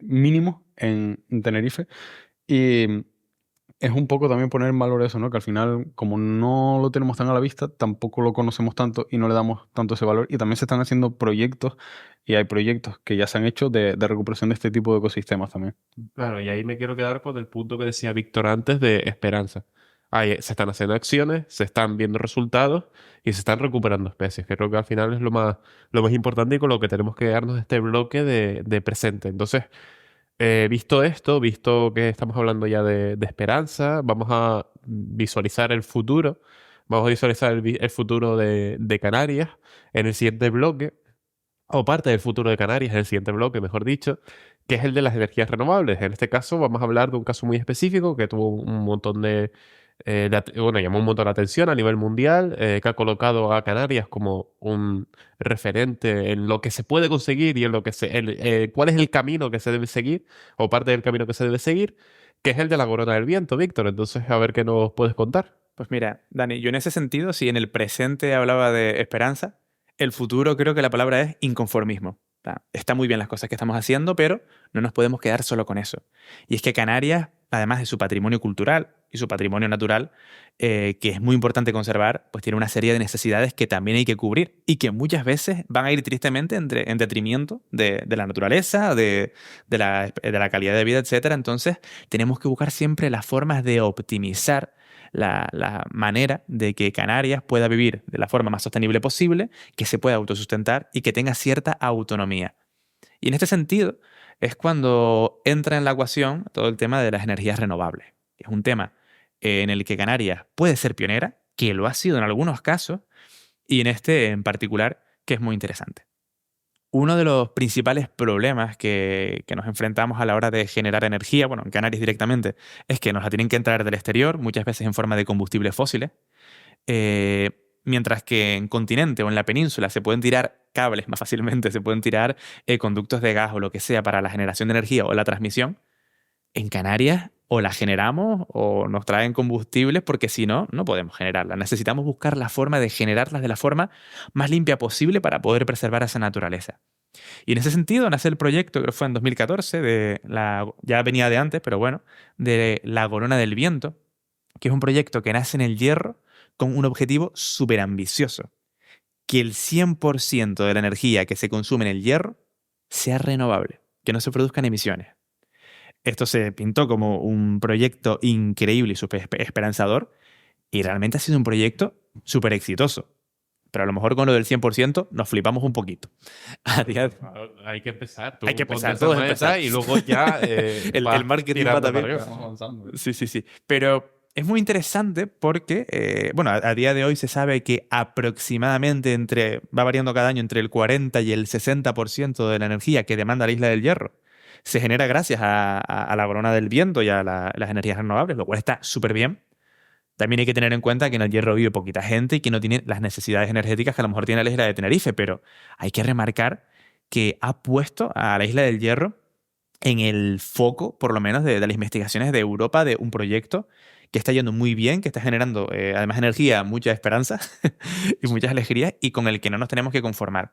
mínimos en Tenerife. Y es un poco también poner en valor eso, ¿no? Que al final, como no lo tenemos tan a la vista, tampoco lo conocemos tanto y no le damos tanto ese valor. Y también se están haciendo proyectos, y hay proyectos que ya se han hecho de recuperación de este tipo de ecosistemas también. Claro, y ahí me quiero quedar con el punto que decía Víctor antes de esperanza. Se están haciendo acciones, se están viendo resultados y se están recuperando especies, que creo que al final es lo más importante y con lo que tenemos que quedarnos de este bloque de presente. Entonces, visto esto, visto que estamos hablando ya de esperanza, vamos a visualizar el futuro. Vamos a visualizar el futuro de Canarias en el siguiente bloque, o parte del futuro de Canarias en el siguiente bloque, mejor dicho, que es el de las energías renovables. En este caso vamos a hablar de un caso muy específico que tuvo un montón llamó un montón la atención a nivel mundial, que ha colocado a Canarias como un referente en lo que se puede conseguir y en lo que cuál es el camino que se debe seguir, o parte del camino que se debe seguir, que es el de la corona del viento, Víctor. Entonces, a ver qué nos puedes contar. Pues mira, Dani, yo en ese sentido, si en el presente hablaba de esperanza, el futuro creo que la palabra es inconformismo. O sea, está muy bien las cosas que estamos haciendo, pero no nos podemos quedar solo con eso. Y es que Canarias, además de su patrimonio cultural y su patrimonio natural, que es muy importante conservar, pues tiene una serie de necesidades que también hay que cubrir y que muchas veces van a ir tristemente en detrimento de la naturaleza, de la calidad de vida, etcétera. Entonces, tenemos que buscar siempre las formas de optimizar la manera de que Canarias pueda vivir de la forma más sostenible posible, que se pueda autosustentar y que tenga cierta autonomía. Y en este sentido es cuando entra en la ecuación todo el tema de las energías renovables. Es un tema en el que Canarias puede ser pionera, que lo ha sido en algunos casos, y en este en particular, que es muy interesante. Uno de los principales problemas que nos enfrentamos a la hora de generar energía, bueno, en Canarias directamente, es que nos la tienen que entrar del exterior, muchas veces en forma de combustibles fósiles, mientras que en continente o en la península se pueden tirar cables más fácilmente, se pueden tirar conductos de gas o lo que sea para la generación de energía o la transmisión. En Canarias o la generamos o nos traen combustibles porque si no, no podemos generarla. Necesitamos buscar la forma de generarlas de la forma más limpia posible para poder preservar esa naturaleza. Y en ese sentido nace el proyecto, creo que fue en 2014, ya venía de antes, pero bueno, de la Corona del Viento, que es un proyecto que nace en el Hierro con un objetivo súper ambicioso. Que el 100% de la energía que se consume en el Hierro sea renovable, que no se produzcan emisiones. Esto se pintó como un proyecto increíble y súper esperanzador y realmente ha sido un proyecto súper exitoso. Pero a lo mejor con lo del 100% nos flipamos un poquito. Hay que empezar. Hay que empezar, ponte todo esa es empezar. meta y luego ya el marketing va tirando también. para arriba. Sí. Pero es muy interesante porque, bueno, a día de hoy se sabe que aproximadamente va variando cada año entre el 40 y el 60% de la energía que demanda la Isla del Hierro se genera gracias a la Corona del Viento y a las energías renovables, lo cual está súper bien. También hay que tener en cuenta que en el Hierro vive poquita gente y que no tiene las necesidades energéticas que a lo mejor tiene la isla de Tenerife, pero hay que remarcar que ha puesto a la isla del Hierro en el foco, por lo menos, de las investigaciones de Europa, de un proyecto que está yendo muy bien, que está generando además energía, mucha esperanza y muchas alegrías, y con el que no nos tenemos que conformar.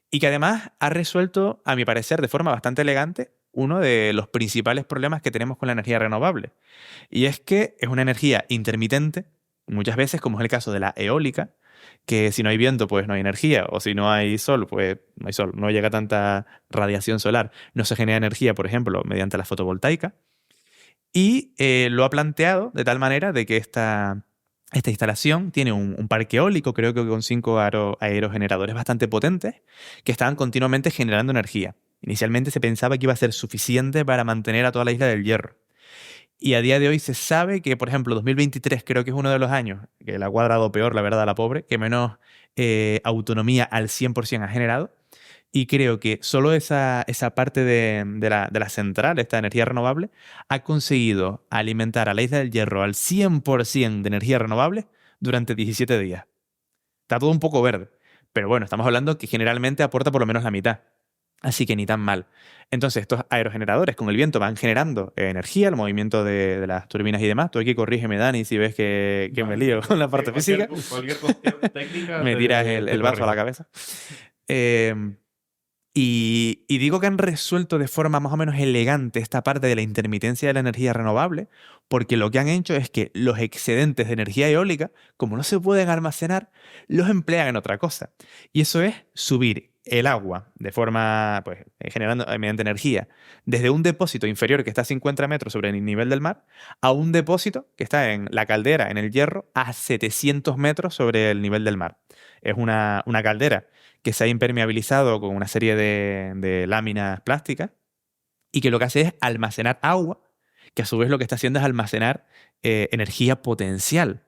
Y que además ha resuelto, a mi parecer, de forma bastante elegante, uno de los principales problemas que tenemos con la energía renovable. Y es que es una energía intermitente, muchas veces, como es el caso de la eólica, que si no hay viento, pues no hay energía, o si no hay sol, pues no hay sol, no llega tanta radiación solar, no se genera energía, por ejemplo, mediante la fotovoltaica. Y lo ha planteado de tal manera de que esta instalación tiene un parque eólico, creo que con 5 aerogeneradores bastante potentes, que estaban continuamente generando energía. Inicialmente se pensaba que iba a ser suficiente para mantener a toda la isla del Hierro. Y a día de hoy se sabe que, por ejemplo, 2023 creo que es uno de los años, que la ha cuadrado peor, la verdad, la pobre, que menos autonomía al 100% ha generado. Y creo que solo esa parte de la central, esta energía renovable, ha conseguido alimentar a la isla del Hierro al 100% de energía renovable durante 17 días. Está todo un poco verde. Pero bueno, estamos hablando que generalmente aporta por lo menos la mitad. Así que ni tan mal. Entonces, estos aerogeneradores con el viento van generando energía, el movimiento de las turbinas y demás. Tú aquí corrígeme, Dani, si ves que me lío con la parte física. Cualquier cuestión técnica. Me tiras el vaso a la cabeza. Y digo que han resuelto de forma más o menos elegante esta parte de la intermitencia de la energía renovable, porque lo que han hecho es que los excedentes de energía eólica, como no se pueden almacenar, los emplean en otra cosa. Y eso es subir el agua de forma, pues, generando mediante energía, desde un depósito inferior que está a 50 metros sobre el nivel del mar, a un depósito que está en la caldera, en el Hierro, a 700 metros sobre el nivel del mar. Es una caldera que se ha impermeabilizado con una serie de láminas plásticas y que lo que hace es almacenar agua, que a su vez lo que está haciendo es almacenar energía potencial.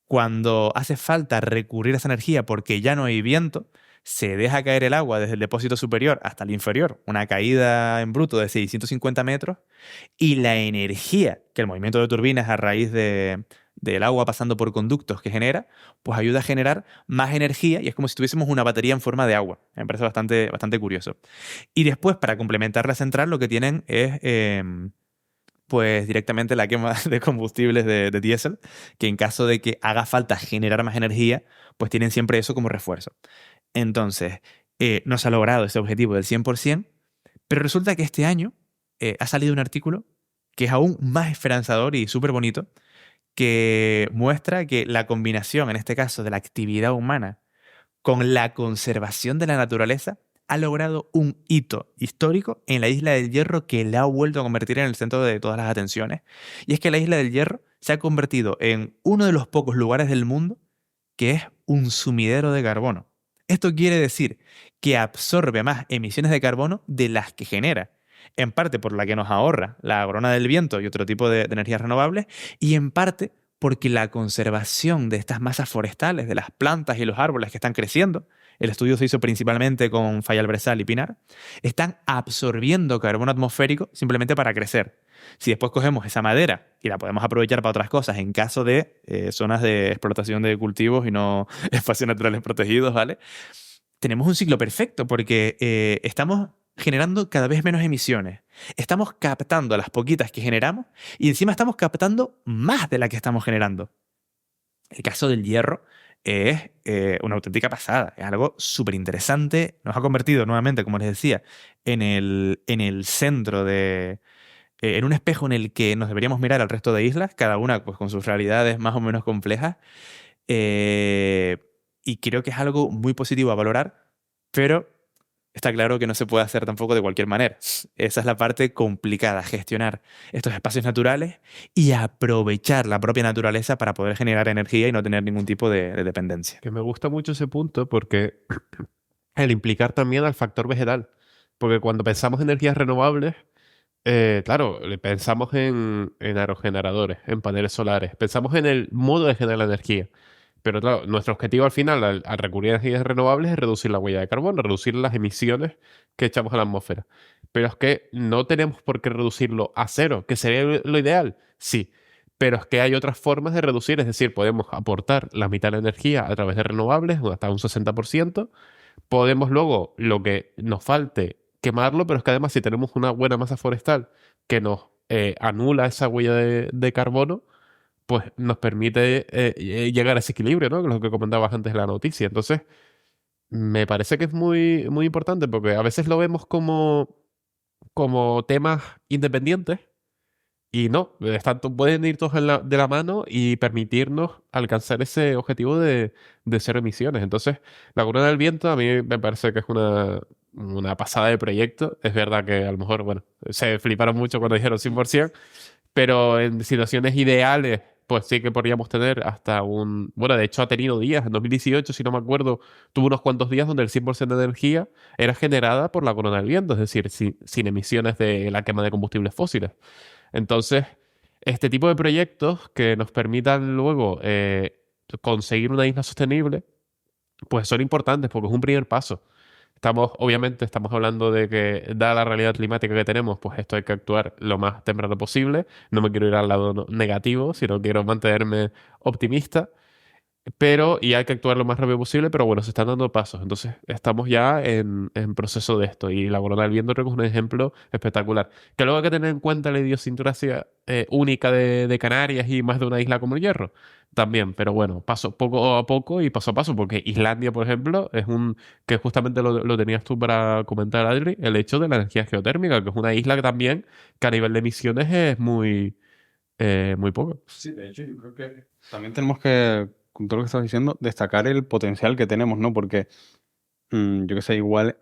Cuando hace falta recurrir a esa energía porque ya no hay viento, se deja caer el agua desde el depósito superior hasta el inferior, una caída en bruto de 650 metros, y la energía que el movimiento de turbinas a raíz del agua pasando por conductos que genera, pues ayuda a generar más energía y es como si tuviésemos una batería en forma de agua. Me parece bastante curioso. Y después, para complementar la central, lo que tienen es pues directamente la quema de combustibles de diésel, que en caso de que haga falta generar más energía, pues tienen siempre eso como refuerzo. Entonces, no se ha logrado ese objetivo del 100%, pero resulta que este año ha salido un artículo que es aún más esperanzador y súper bonito, que muestra que la combinación, en este caso, de la actividad humana con la conservación de la naturaleza ha logrado un hito histórico en la Isla del Hierro que la ha vuelto a convertir en el centro de todas las atenciones. Y es que la Isla del Hierro se ha convertido en uno de los pocos lugares del mundo que es un sumidero de carbono. Esto quiere decir que absorbe más emisiones de carbono de las que genera, en parte por la que nos ahorra la corona del viento y otro tipo de energías renovables, y en parte porque la conservación de estas masas forestales, de las plantas y los árboles que están creciendo, el estudio se hizo principalmente con Fayal Bresal y Pinar, están absorbiendo carbono atmosférico simplemente para crecer. Si después cogemos esa madera y la podemos aprovechar para otras cosas en caso de zonas de explotación de cultivos y no espacios naturales protegidos, ¿vale? Tenemos un ciclo perfecto porque estamos generando cada vez menos emisiones. Estamos captando las poquitas que generamos y encima estamos captando más de la que estamos generando. El caso del hierro es una auténtica pasada. Es algo súper interesante. Nos ha convertido nuevamente, como les decía, en el centro de... en un espejo en el que nos deberíamos mirar al resto de islas, cada una pues, con sus realidades más o menos complejas. Y creo que es algo muy positivo a valorar, pero está claro que no se puede hacer tampoco de cualquier manera. Esa es la parte complicada, gestionar estos espacios naturales y aprovechar la propia naturaleza para poder generar energía y no tener ningún tipo de dependencia. Que me gusta mucho ese punto porque el implicar también al factor vegetal. Porque cuando pensamos en energías renovables, claro, pensamos en aerogeneradores, en paneles solares, pensamos en el modo de generar la energía. Pero claro, nuestro objetivo al final, al recurrir a energías renovables, es reducir la huella de carbono, reducir las emisiones que echamos a la atmósfera. Pero es que no tenemos por qué reducirlo a cero, que sería lo ideal, sí. Pero es que hay otras formas de reducir, es decir, podemos aportar la mitad de la energía a través de renovables, hasta un 60%. Podemos luego, lo que nos falte, quemarlo, pero es que además si tenemos una buena masa forestal que nos anula esa huella de carbono, pues nos permite llegar a ese equilibrio, ¿no? Lo que comentabas antes de la noticia. Entonces, me parece que es muy, muy importante porque a veces lo vemos como temas independientes y no, pueden ir todos de la mano y permitirnos alcanzar ese objetivo de cero emisiones. Entonces, la corona del viento a mí me parece que es una pasada de proyecto. Es verdad que a lo mejor, bueno, se fliparon mucho cuando dijeron 100%, pero en situaciones ideales, pues sí que podríamos tener hasta un... Bueno, de hecho ha tenido días, en 2018, si no me acuerdo, tuvo unos cuantos días donde el 100% de energía era generada por la corona del viento, es decir, sin emisiones de la quema de combustibles fósiles. Entonces, este tipo de proyectos que nos permitan luego conseguir una isla sostenible, pues son importantes porque es un primer paso. Obviamente, estamos hablando de que, dada la realidad climática que tenemos, pues esto hay que actuar lo más temprano posible. No me quiero ir al lado negativo, sino quiero mantenerme optimista. Y hay que actuar lo más rápido posible, pero bueno, se están dando pasos. Entonces, estamos ya en proceso de esto. Y la corona del viento creo que es un ejemplo espectacular. Que luego hay que tener en cuenta la idiosincrasia única de Canarias y más de una isla como el Hierro. También, pero bueno, poco a poco y paso a paso. Porque Islandia, por ejemplo, que justamente lo tenías tú para comentar, Adri, el hecho de la energía geotérmica, que es una isla que a nivel de emisiones es muy poco. Sí, de hecho, yo creo que también tenemos que, con todo lo que estás diciendo, destacar el potencial que tenemos, ¿no? Porque, yo que sé, igual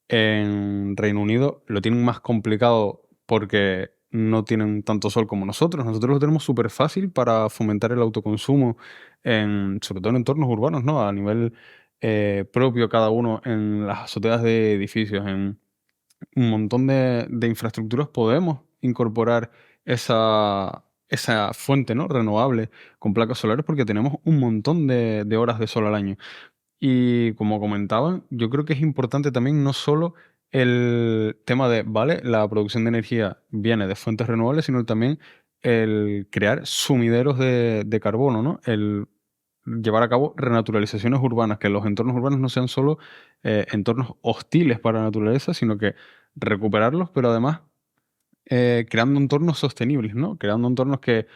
en Reino Unido lo tienen más complicado porque no tienen tanto sol como nosotros. Nosotros lo tenemos súper fácil para fomentar el autoconsumo, sobre todo en entornos urbanos, ¿no? A nivel propio, cada uno en las azoteas de edificios, en un montón de infraestructuras podemos incorporar esa fuente, ¿no? renovable con placas solares porque tenemos un montón de horas de sol al año. Y como comentaba, yo creo que es importante también no solo el tema de, vale, la producción de energía viene de fuentes renovables, sino también el crear sumideros de carbono, ¿no? El llevar a cabo renaturalizaciones urbanas, que los entornos urbanos no sean solo entornos hostiles para la naturaleza, sino que recuperarlos, pero además creando entornos sostenibles, ¿no? Creando entornos que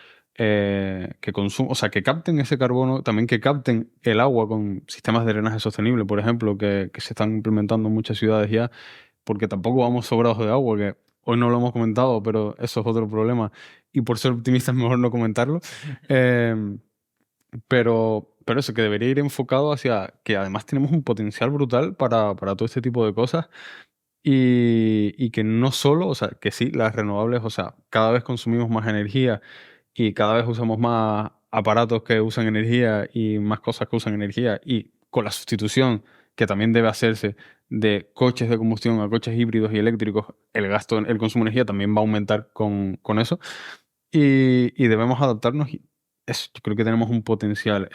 consumen, o sea, que capten ese carbono, también que capten el agua con sistemas de drenaje sostenible, por ejemplo, que se están implementando en muchas ciudades ya, porque tampoco vamos sobrados de agua, que hoy no lo hemos comentado, pero eso es otro problema. Y por ser optimista es mejor no comentarlo. Pero eso, que debería ir enfocado hacia que además tenemos un potencial brutal para todo este tipo de cosas y que no solo, o sea, que sí, las renovables, o sea, cada vez consumimos más energía y cada vez usamos más aparatos que usan energía y más cosas que usan energía y con la sustitución que también debe hacerse de coches de combustión a coches híbridos y eléctricos, el consumo de energía también va a aumentar con eso y debemos adaptarnos. Y eso, yo creo que tenemos un potencial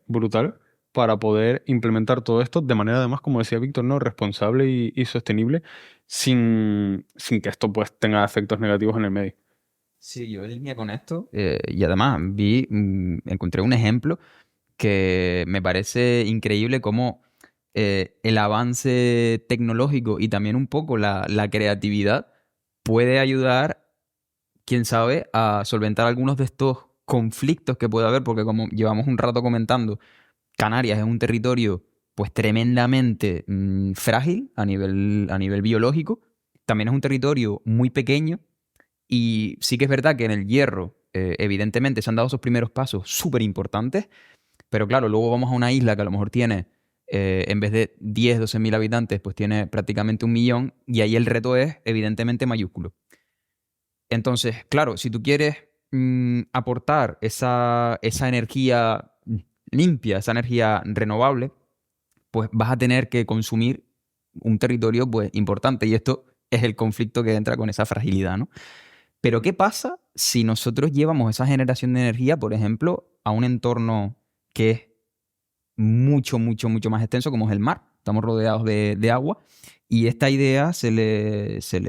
brutal para poder implementar todo esto de manera, además, como decía Víctor, ¿no? Responsable y sostenible, sin que esto pues tenga efectos negativos en el medio. Sí, yo en línea con esto, y además encontré un ejemplo que me parece increíble cómo el avance tecnológico y también un poco la creatividad puede ayudar, quién sabe, a solventar algunos de estos conflictos que puede haber, porque como llevamos un rato comentando, Canarias es un territorio pues tremendamente frágil a nivel biológico, también es un territorio muy pequeño y sí que es verdad que en el hierro evidentemente se han dado esos primeros pasos súper importantes, pero claro, luego vamos a una isla que a lo mejor tiene, en vez de 10, 12 mil habitantes, pues tiene prácticamente 1 millón y ahí el reto es evidentemente mayúsculo. Entonces, claro, si tú quieres aportar esa energía limpia, esa energía renovable, pues vas a tener que consumir un territorio pues importante y esto es el conflicto que entra con esa fragilidad, ¿no? Pero ¿qué pasa si nosotros llevamos esa generación de energía, por ejemplo, a un entorno que es mucho, mucho, mucho más extenso como es el mar? Estamos rodeados de agua y esta idea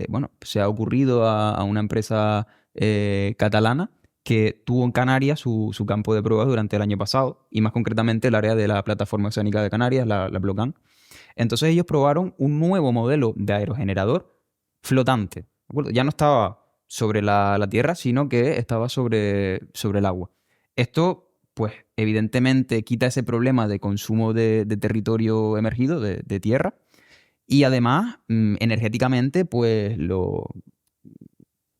bueno, se ha ocurrido a una empresa catalana que tuvo en Canarias su campo de pruebas durante el año pasado y más concretamente el área de la Plataforma Oceánica de Canarias, la Blocan. Entonces ellos probaron un nuevo modelo de aerogenerador flotante. ¿De acuerdo? Ya no estaba sobre la tierra, sino que estaba sobre el agua. Esto, pues, evidentemente quita ese problema de consumo de territorio emergido, de tierra, y además, energéticamente, pues,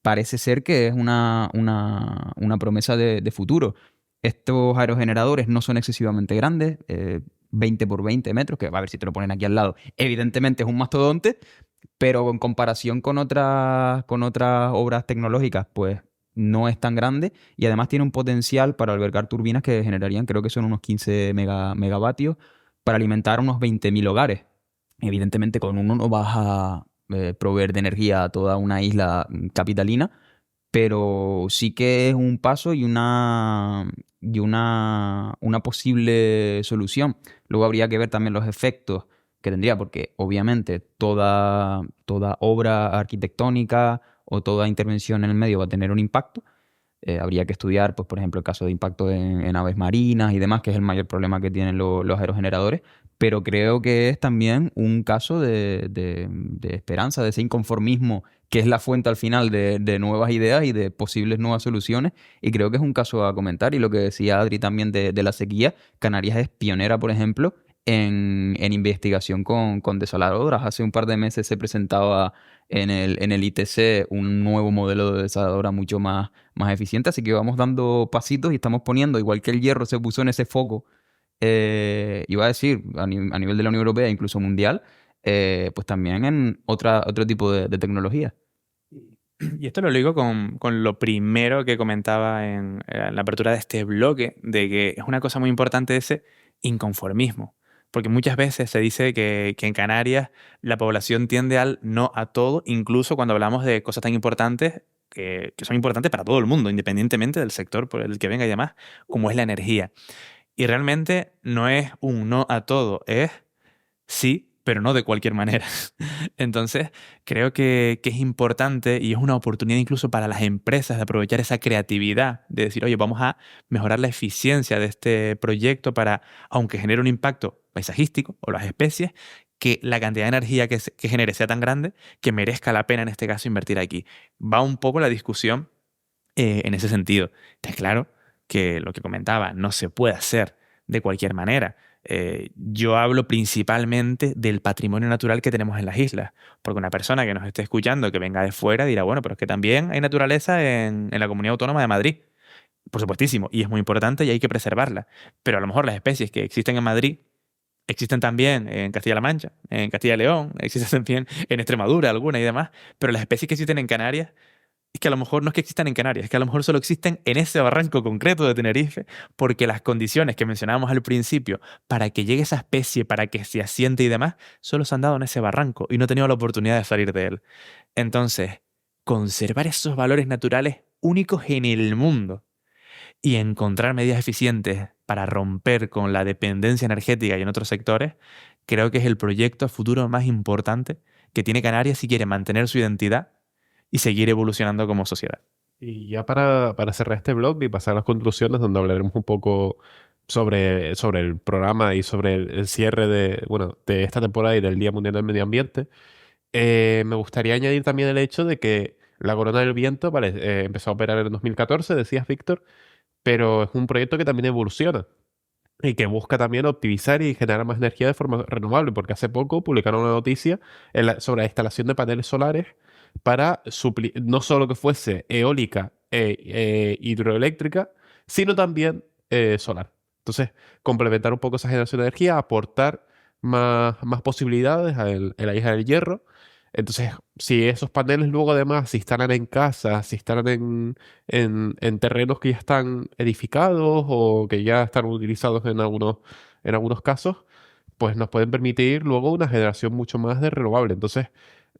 parece ser que es una promesa de futuro. Estos aerogeneradores no son excesivamente grandes, 20 por 20 metros, que a ver si te lo ponen aquí al lado. Evidentemente es un mastodonte, pero en comparación con otras obras tecnológicas, pues no es tan grande y además tiene un potencial para albergar turbinas que generarían, creo que son unos 15 megavatios, para alimentar unos 20.000 hogares. Evidentemente con uno no vas a proveer de energía a toda una isla capitalina, pero sí que es un paso y una posible solución. Luego habría que ver también los efectos que tendría, porque obviamente toda obra arquitectónica o toda intervención en el medio va a tener un impacto. Habría que estudiar, pues, por ejemplo, el caso de impacto en aves marinas y demás, que es el mayor problema que tienen los aerogeneradores, pero creo que es también un caso de esperanza, de ese inconformismo que es la fuente al final de nuevas ideas y de posibles nuevas soluciones, y creo que es un caso a comentar. Y lo que decía Adri también de la sequía, Canarias es pionera, por ejemplo, en investigación con desaladoras. Hace un par de meses se presentaba en el ITC un nuevo modelo de desaladora mucho más eficiente, así que vamos dando pasitos y estamos poniendo, igual que el hierro se puso en ese foco, iba a decir, a nivel de la Unión Europea, incluso mundial, pues también en otro tipo de tecnología. Y esto lo ligo con lo primero que comentaba en la apertura de este bloque, de que es una cosa muy importante ese inconformismo. Porque muchas veces se dice que en Canarias la población tiende al no a todo, incluso cuando hablamos de cosas tan importantes que son importantes para todo el mundo, independientemente del sector por el que venga y demás, como es la energía. Y realmente no es un no a todo, es sí, pero no de cualquier manera. Entonces, creo que es importante y es una oportunidad incluso para las empresas de aprovechar esa creatividad, de decir, oye, vamos a mejorar la eficiencia de este proyecto para, aunque genere un impacto paisajístico o las especies, que la cantidad de energía que genere sea tan grande que merezca la pena en este caso invertir aquí. Va un poco la discusión en ese sentido. Está claro que lo que comentaba no se puede hacer de cualquier manera. Yo hablo principalmente del patrimonio natural que tenemos en las islas, porque una persona que nos esté escuchando, que venga de fuera, dirá, bueno, pero es que también hay naturaleza en la Comunidad Autónoma de Madrid. Por supuestísimo, y es muy importante y hay que preservarla. Pero a lo mejor las especies que existen en Madrid existen también en Castilla-La Mancha, en Castilla y León, existen también en Extremadura, alguna y demás, pero las especies que existen en Canarias es que a lo mejor no es que existan en Canarias, es que a lo mejor solo existen en ese barranco concreto de Tenerife, porque las condiciones que mencionábamos al principio para que llegue esa especie, para que se asiente y demás, solo se han dado en ese barranco y no he tenido la oportunidad de salir de él. Entonces, conservar esos valores naturales únicos en el mundo y encontrar medidas eficientes para romper con la dependencia energética y en otros sectores, creo que es el proyecto a futuro más importante que tiene Canarias si quiere mantener su identidad y seguir evolucionando como sociedad. Y ya para cerrar este blog y pasar a las conclusiones, donde hablaremos un poco sobre el programa y sobre el cierre de esta temporada y del Día Mundial del Medio Ambiente, me gustaría añadir también el hecho de que la Corona del Viento, vale, empezó a operar en 2014, decías, Víctor, pero es un proyecto que también evoluciona y que busca también optimizar y generar más energía de forma renovable, porque hace poco publicaron una noticia sobre la instalación de paneles solares para suplir, no solo que fuese eólica e hidroeléctrica, sino también solar. Entonces, complementar un poco esa generación de energía, aportar más posibilidades a la isla del Hierro. Entonces, si esos paneles luego además se instalan en casas, se instalan en terrenos que ya están edificados o que ya están utilizados en algunos casos, pues nos pueden permitir luego una generación mucho más de renovable. Entonces,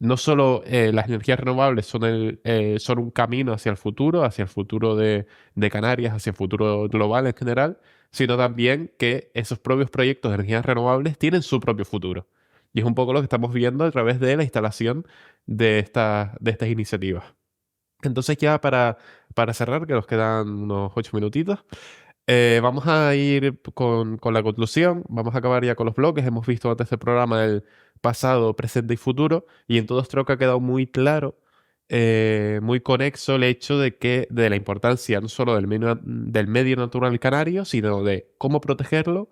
no solo las energías renovables son un camino hacia el futuro de Canarias, hacia el futuro global en general, sino también que esos propios proyectos de energías renovables tienen su propio futuro. Y es un poco lo que estamos viendo a través de la instalación de estas iniciativas. Entonces ya para cerrar, que nos quedan unos 8 minutitos, vamos a ir con la conclusión, vamos a acabar ya con los bloques. Hemos visto antes del programa el pasado, presente y futuro, y en todos creo que ha quedado muy claro, muy conexo el hecho de la importancia no solo del medio natural canario, sino de cómo protegerlo,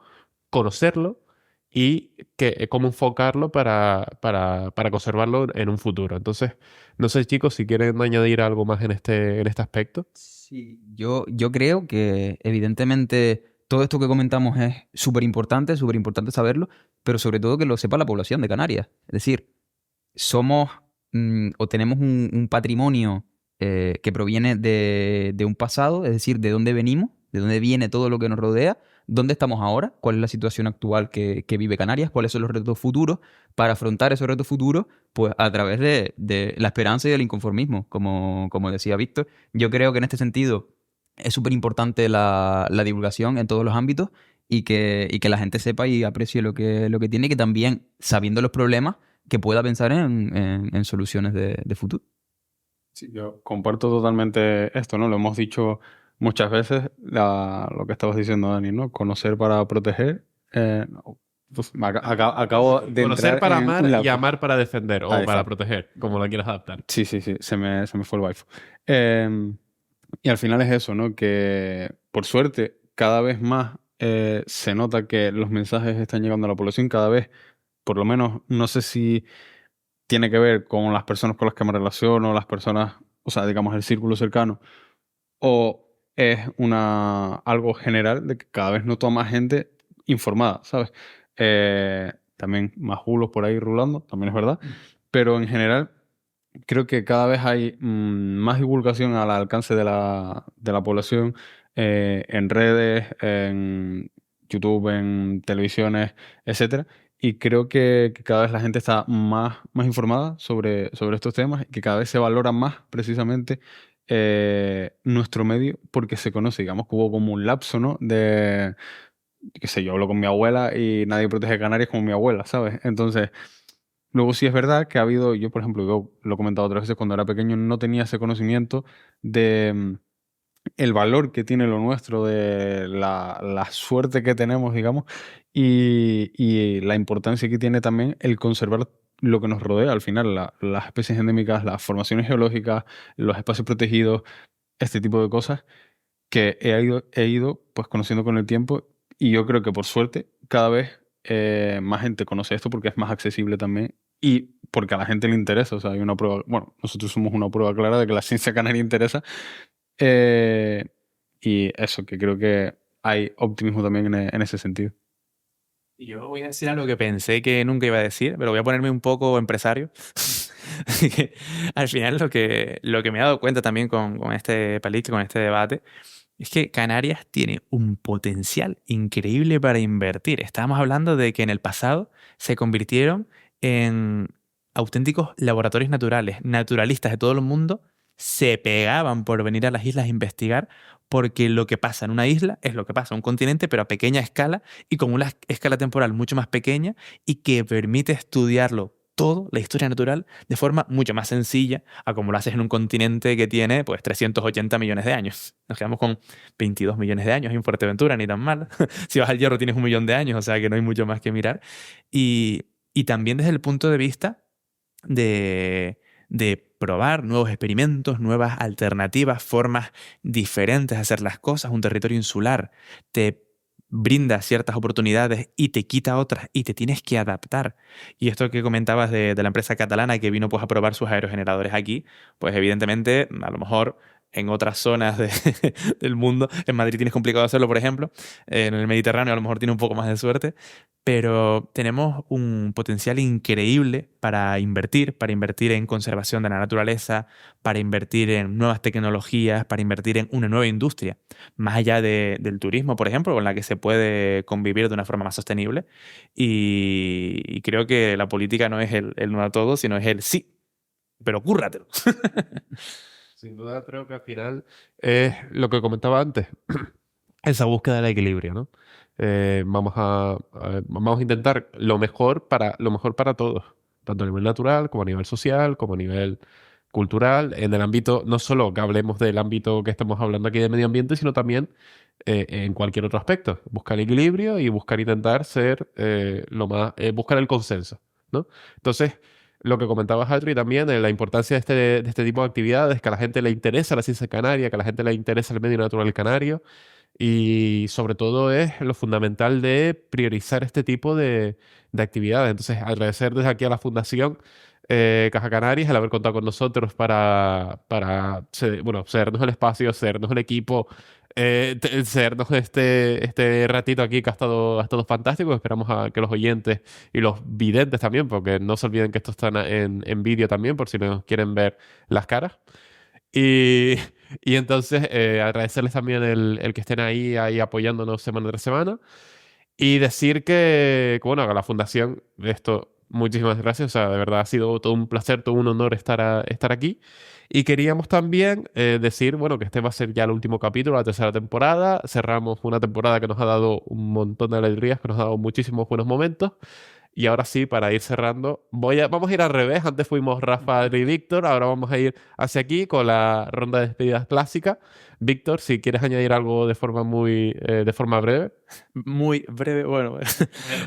conocerlo y cómo enfocarlo para conservarlo en un futuro. Entonces, no sé, chicos, si quieren añadir algo más en este aspecto. Sí, yo creo que evidentemente todo esto que comentamos es súper importante saberlo, pero sobre todo que lo sepa la población de Canarias. Es decir, somos o tenemos un patrimonio que proviene de un pasado, es decir, de dónde venimos, de dónde viene todo lo que nos rodea, dónde estamos ahora, cuál es la situación actual que vive Canarias, cuáles son los retos futuros, para afrontar esos retos futuros, pues a través de la esperanza y del inconformismo, como decía Víctor. Yo creo que en este sentido es súper importante la divulgación en todos los ámbitos y que la gente sepa y aprecie lo que tiene y que también, sabiendo los problemas, que pueda pensar en soluciones de futuro. Sí, yo comparto totalmente esto, ¿no? Lo hemos dicho muchas veces, lo que estabas diciendo, Dani, ¿no? Conocer para proteger. Pues acabo de Conocer entrar para en amar la... y amar para defender o Ahí para está. proteger, como lo quieras adaptar. Sí, se me fue el wifi. Y al final es eso, ¿no? Que por suerte cada vez más se nota que los mensajes están llegando a la población, cada vez, por lo menos, no sé si tiene que ver con las personas con las que me relaciono, las personas, o sea, digamos, el círculo cercano, o es algo general de que cada vez noto a más gente informada, ¿sabes? También más bulos por ahí rulando, también es verdad, pero en general creo que cada vez hay más divulgación al alcance de la población en redes, en YouTube, en televisiones, etcétera. Y creo que cada vez la gente está más informada sobre estos temas y que cada vez se valora más precisamente nuestro medio porque se conoce, digamos, que hubo como un lapso, ¿no? Qué sé yo, hablo con mi abuela y nadie protege Canarias como mi abuela, ¿sabes? Entonces, luego sí es verdad que ha habido, yo por ejemplo, yo lo he comentado otras veces, cuando era pequeño no tenía ese conocimiento de el valor que tiene lo nuestro, de la suerte que tenemos, digamos, y la importancia que tiene también el conservar lo que nos rodea. Al final, las especies endémicas, las formaciones geológicas, los espacios protegidos, este tipo de cosas que he ido pues conociendo con el tiempo, y yo creo que por suerte cada vez más gente conoce esto porque es más accesible también y porque a la gente le interesa. O sea, hay una prueba, bueno, nosotros somos una prueba clara de que la ciencia canaria interesa, eh, y eso, que creo que hay optimismo también en ese sentido. Y yo voy a decir algo que pensé que nunca iba a decir, pero voy a ponerme un poco empresario. Que al final lo que me he dado cuenta también con este palito, con este debate, es que Canarias tiene un potencial increíble para invertir. Estábamos hablando de que en el pasado se convirtieron en auténticos laboratorios naturales. Naturalistas de todo el mundo se pegaban por venir a las islas a investigar, porque lo que pasa en una isla es lo que pasa en un continente, pero a pequeña escala y con una escala temporal mucho más pequeña, y que permite estudiarlo todo, la historia natural, de forma mucho más sencilla a como lo haces en un continente que tiene pues 380 millones de años. Nos quedamos con 22 millones de años en Fuerteventura, ni tan mal. Si vas al Hierro tienes 1 millón de años, o sea que no hay mucho más que mirar. Y también desde el punto de vista de probar nuevos experimentos, nuevas alternativas, formas diferentes de hacer las cosas. Un territorio insular te brinda ciertas oportunidades y te quita otras, y te tienes que adaptar. Y esto que comentabas de la empresa catalana que vino pues a probar sus aerogeneradores aquí, pues evidentemente a lo mejor en otras zonas del mundo, en Madrid tienes complicado hacerlo, por ejemplo, en el Mediterráneo a lo mejor tiene un poco más de suerte, pero tenemos un potencial increíble para invertir en conservación de la naturaleza, para invertir en nuevas tecnologías, para invertir en una nueva industria, más allá del turismo, por ejemplo, con la que se puede convivir de una forma más sostenible. Y creo que la política no es el no a todo, sino es el sí, pero cúrratelo. Sin duda creo que al final es lo que comentaba antes, esa búsqueda del equilibrio, ¿no? Vamos a intentar lo mejor para todos, tanto a nivel natural como a nivel social, como a nivel cultural, en el ámbito, no solo que hablemos del ámbito que estamos hablando aquí de medio ambiente, sino también en cualquier otro aspecto. Buscar equilibrio y buscar intentar ser buscar el consenso, ¿no? Entonces, lo que comentabas, Adri, también, la importancia de este tipo de actividades, que a la gente le interesa la ciencia canaria, que a la gente le interesa el medio natural canario, y sobre todo es lo fundamental de priorizar este tipo de actividades. Entonces, agradecer desde aquí a la Fundación Caja Canarias el haber contado con nosotros bueno, cedernos el espacio, cedernos el equipo, cedernos este ratito aquí que ha estado fantástico. Esperamos a que los oyentes y los videntes también, porque no se olviden que esto está en vídeo también, por si nos quieren ver las caras. Y, y entonces agradecerles también el que estén ahí apoyándonos semana tras semana. Y decir que, bueno, a la Fundación, esto, muchísimas gracias. O sea, de verdad ha sido todo un placer, todo un honor estar aquí. Y queríamos también decir, bueno, que este va a ser ya el último capítulo, la tercera temporada. Cerramos una temporada que nos ha dado un montón de alegrías, que nos ha dado muchísimos buenos momentos. Y ahora sí, para ir cerrando, vamos a ir al revés. Antes fuimos Rafa, Adri y Víctor. Ahora vamos a ir hacia aquí con la ronda de despedidas clásica. Víctor, si quieres añadir algo de forma breve. Muy breve, bueno.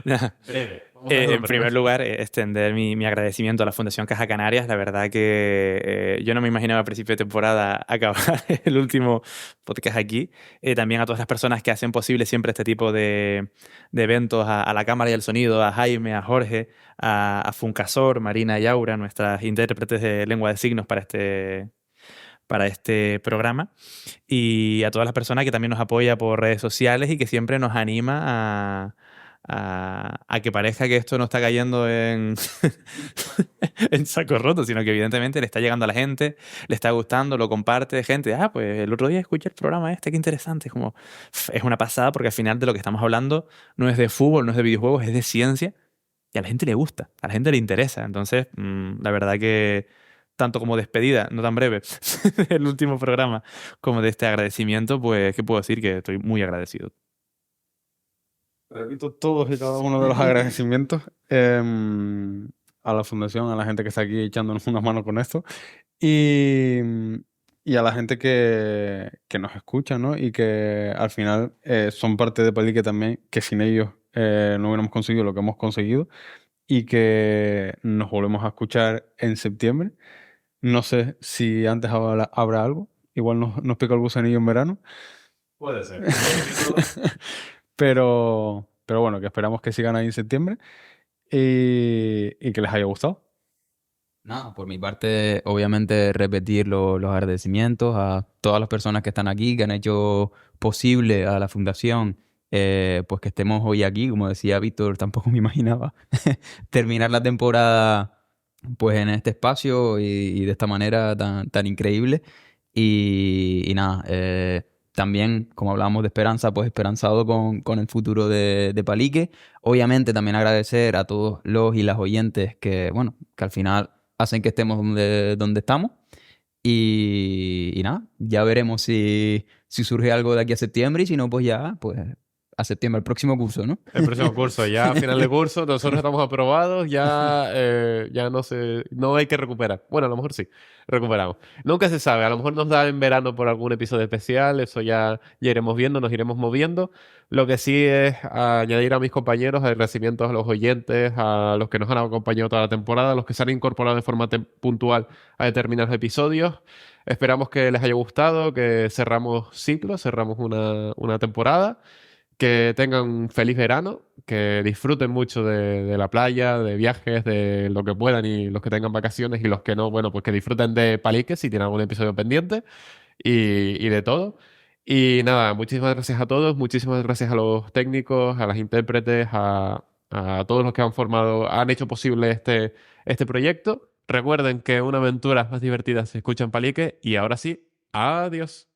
Nada. Breve. En primer lugar, extender mi agradecimiento a la Fundación Caja Canarias. La verdad que yo no me imaginaba a principio de temporada acabar el último podcast aquí. También a todas las personas que hacen posible siempre este tipo de eventos, a la cámara y el sonido, a Jaime, a Jorge, a Funcasor, Marina y Aura, nuestras intérpretes de lengua de signos para este programa, y a todas las personas que también nos apoya por redes sociales y que siempre nos anima a que parezca que esto no está cayendo en, en saco roto, sino que evidentemente le está llegando a la gente, le está gustando, lo comparte gente. Pues el otro día escuché el programa este, qué interesante. Es una pasada, porque al final de lo que estamos hablando no es de fútbol, no es de videojuegos, es de ciencia, y a la gente le gusta, a la gente le interesa. Entonces, la verdad que tanto como despedida, no tan breve, el último programa, como de este agradecimiento, pues, ¿qué puedo decir? Que estoy muy agradecido. Repito todos y cada uno de los agradecimientos a la Fundación, a la gente que está aquí echándonos una mano con esto. Y y a la gente que nos escucha, ¿no? Y que al final son parte de Palique también, que sin ellos no hubiéramos conseguido lo que hemos conseguido y que nos volvemos a escuchar en septiembre. No sé si antes habrá algo. Igual nos pica el gusanillo en verano. Puede ser. Pero bueno, que esperamos que sigan ahí en septiembre y que les haya gustado. Nada, por mi parte, obviamente repetir los agradecimientos a todas las personas que están aquí, que han hecho posible a la fundación, pues que estemos hoy aquí. Como decía Víctor, tampoco me imaginaba terminar la temporada pues en este espacio y de esta manera tan increíble. Y nada, también, como hablábamos de esperanza, pues esperanzado con el futuro de Palique. Obviamente también agradecer a todos los y las oyentes que, bueno, que al final hacen que estemos donde estamos. Y nada, ya veremos si surge algo de aquí a septiembre y si no, pues ya, pues a septiembre, el próximo curso, ¿no? El próximo curso, ya a final de curso, nosotros estamos aprobados, ya no hay que recuperar. Bueno, a lo mejor sí, recuperamos. Nunca se sabe, a lo mejor nos da en verano por algún episodio especial, eso ya iremos viendo, nos iremos moviendo. Lo que sí es añadir a mis compañeros agradecimientos a los oyentes, a los que nos han acompañado toda la temporada, a los que se han incorporado de forma puntual a determinados episodios. Esperamos que les haya gustado, que cerramos ciclo, cerramos una temporada. Que tengan un feliz verano, que disfruten mucho de la playa, de viajes, de lo que puedan y los que tengan vacaciones y los que no, bueno, pues que disfruten de Palique si tienen algún episodio pendiente y de todo. Y nada, muchísimas gracias a todos, muchísimas gracias a los técnicos, a las intérpretes, a todos los que han hecho posible este proyecto. Recuerden que una aventura más divertida se escucha en Palique y ahora sí, adiós.